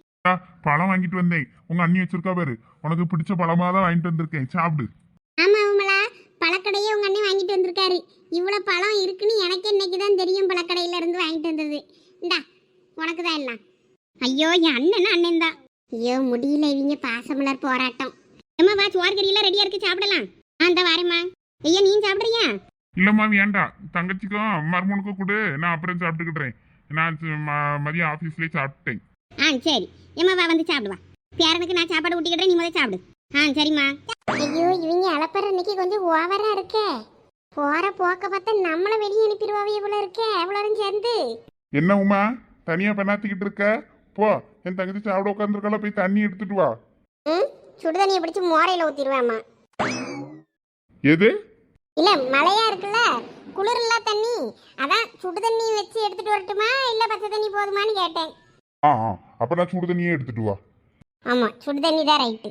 பழம் வாங்கிட்டு வந்தேன், உங்க அண்ணி வச்சிருக்கா பாரு, உனக்கு பிடிச்ச பழமா தான் வாங்கிட்டு வந்திருக்கேன், சாப்பிடு. ஆமா உமலா, பழக்கடையே உங்க அண்ணன் வாங்கிட்டு வந்திருக்காரு. இவ்வளவு பழம் இருக்குன்னு எனக்கு இன்னைக்கு தான் தெரியும், பழக்கடையில இருந்து வாங்கிட்டு வந்தது. இந்தா உனக்கு தான் எல்லாம். ஐயோ என் அண்ணன் தான். ஐயோ முடியல இவங்க பாசமலர் போராட்டம். ஏம்மா வா, சோறு கறியெல்லாம் ரெடியா இருக்கு, சாப்பிடலாம். அந்த வாரேம்மா. ஐயா நீ சாப்பிடுறியா? இல்லம்மா வேண்டாம், தங்கச்சிக்கும் மருமனுக்கும் கொடு, நான் அப்புறம் சாப்பிட்டுக்கிட்டேன். நான் மதியம் ஆஃபீஸ்லேயே சாப்பிட்டேன். சரி ஏம்மா வா வந்து சாப்பிடுவா. பேரனுக்கு நான் சாப்பாடு ஊட்டிக்கிட்டேன், நீ முதல்ல சாப்பிடு. சரிம்மா. ஐயோ இவங்க அலப்பற இன்னைக்கு கொஞ்சம் ஓவரா இருக்கே. போற போக்க பார்த்தா நம்மள வெளியே அனுப்பிடுவாவே இவ்வளோ இருக்கே, எவ்வளோ சேர்ந்து. என்ன உமா தனியா பண்ணாத்திக்கிட்டு இருக்க? போ, என் தங்கச்சி சாப்பிட உட்காந்துருக்கால, போய் தண்ணி எடுத்துட்டு வா. சுடு தண்ணியை பிடிச்சி மோரையில ஊத்திடுவாமா. எது? இல்ல மழையா இருக்குல்ல, குளிர்ல தண்ணி, அதான் சுடு தண்ணி வச்சு எடுத்துட்டு வரட்டுமா இல்ல பச்சை தண்ணி போதுமான்னு கேட்டேன். அப்ப நான் சுடு தண்ணியே எடுத்துட்டு வா. ஆமா சுடு தண்ணி தான் ரைட்டு.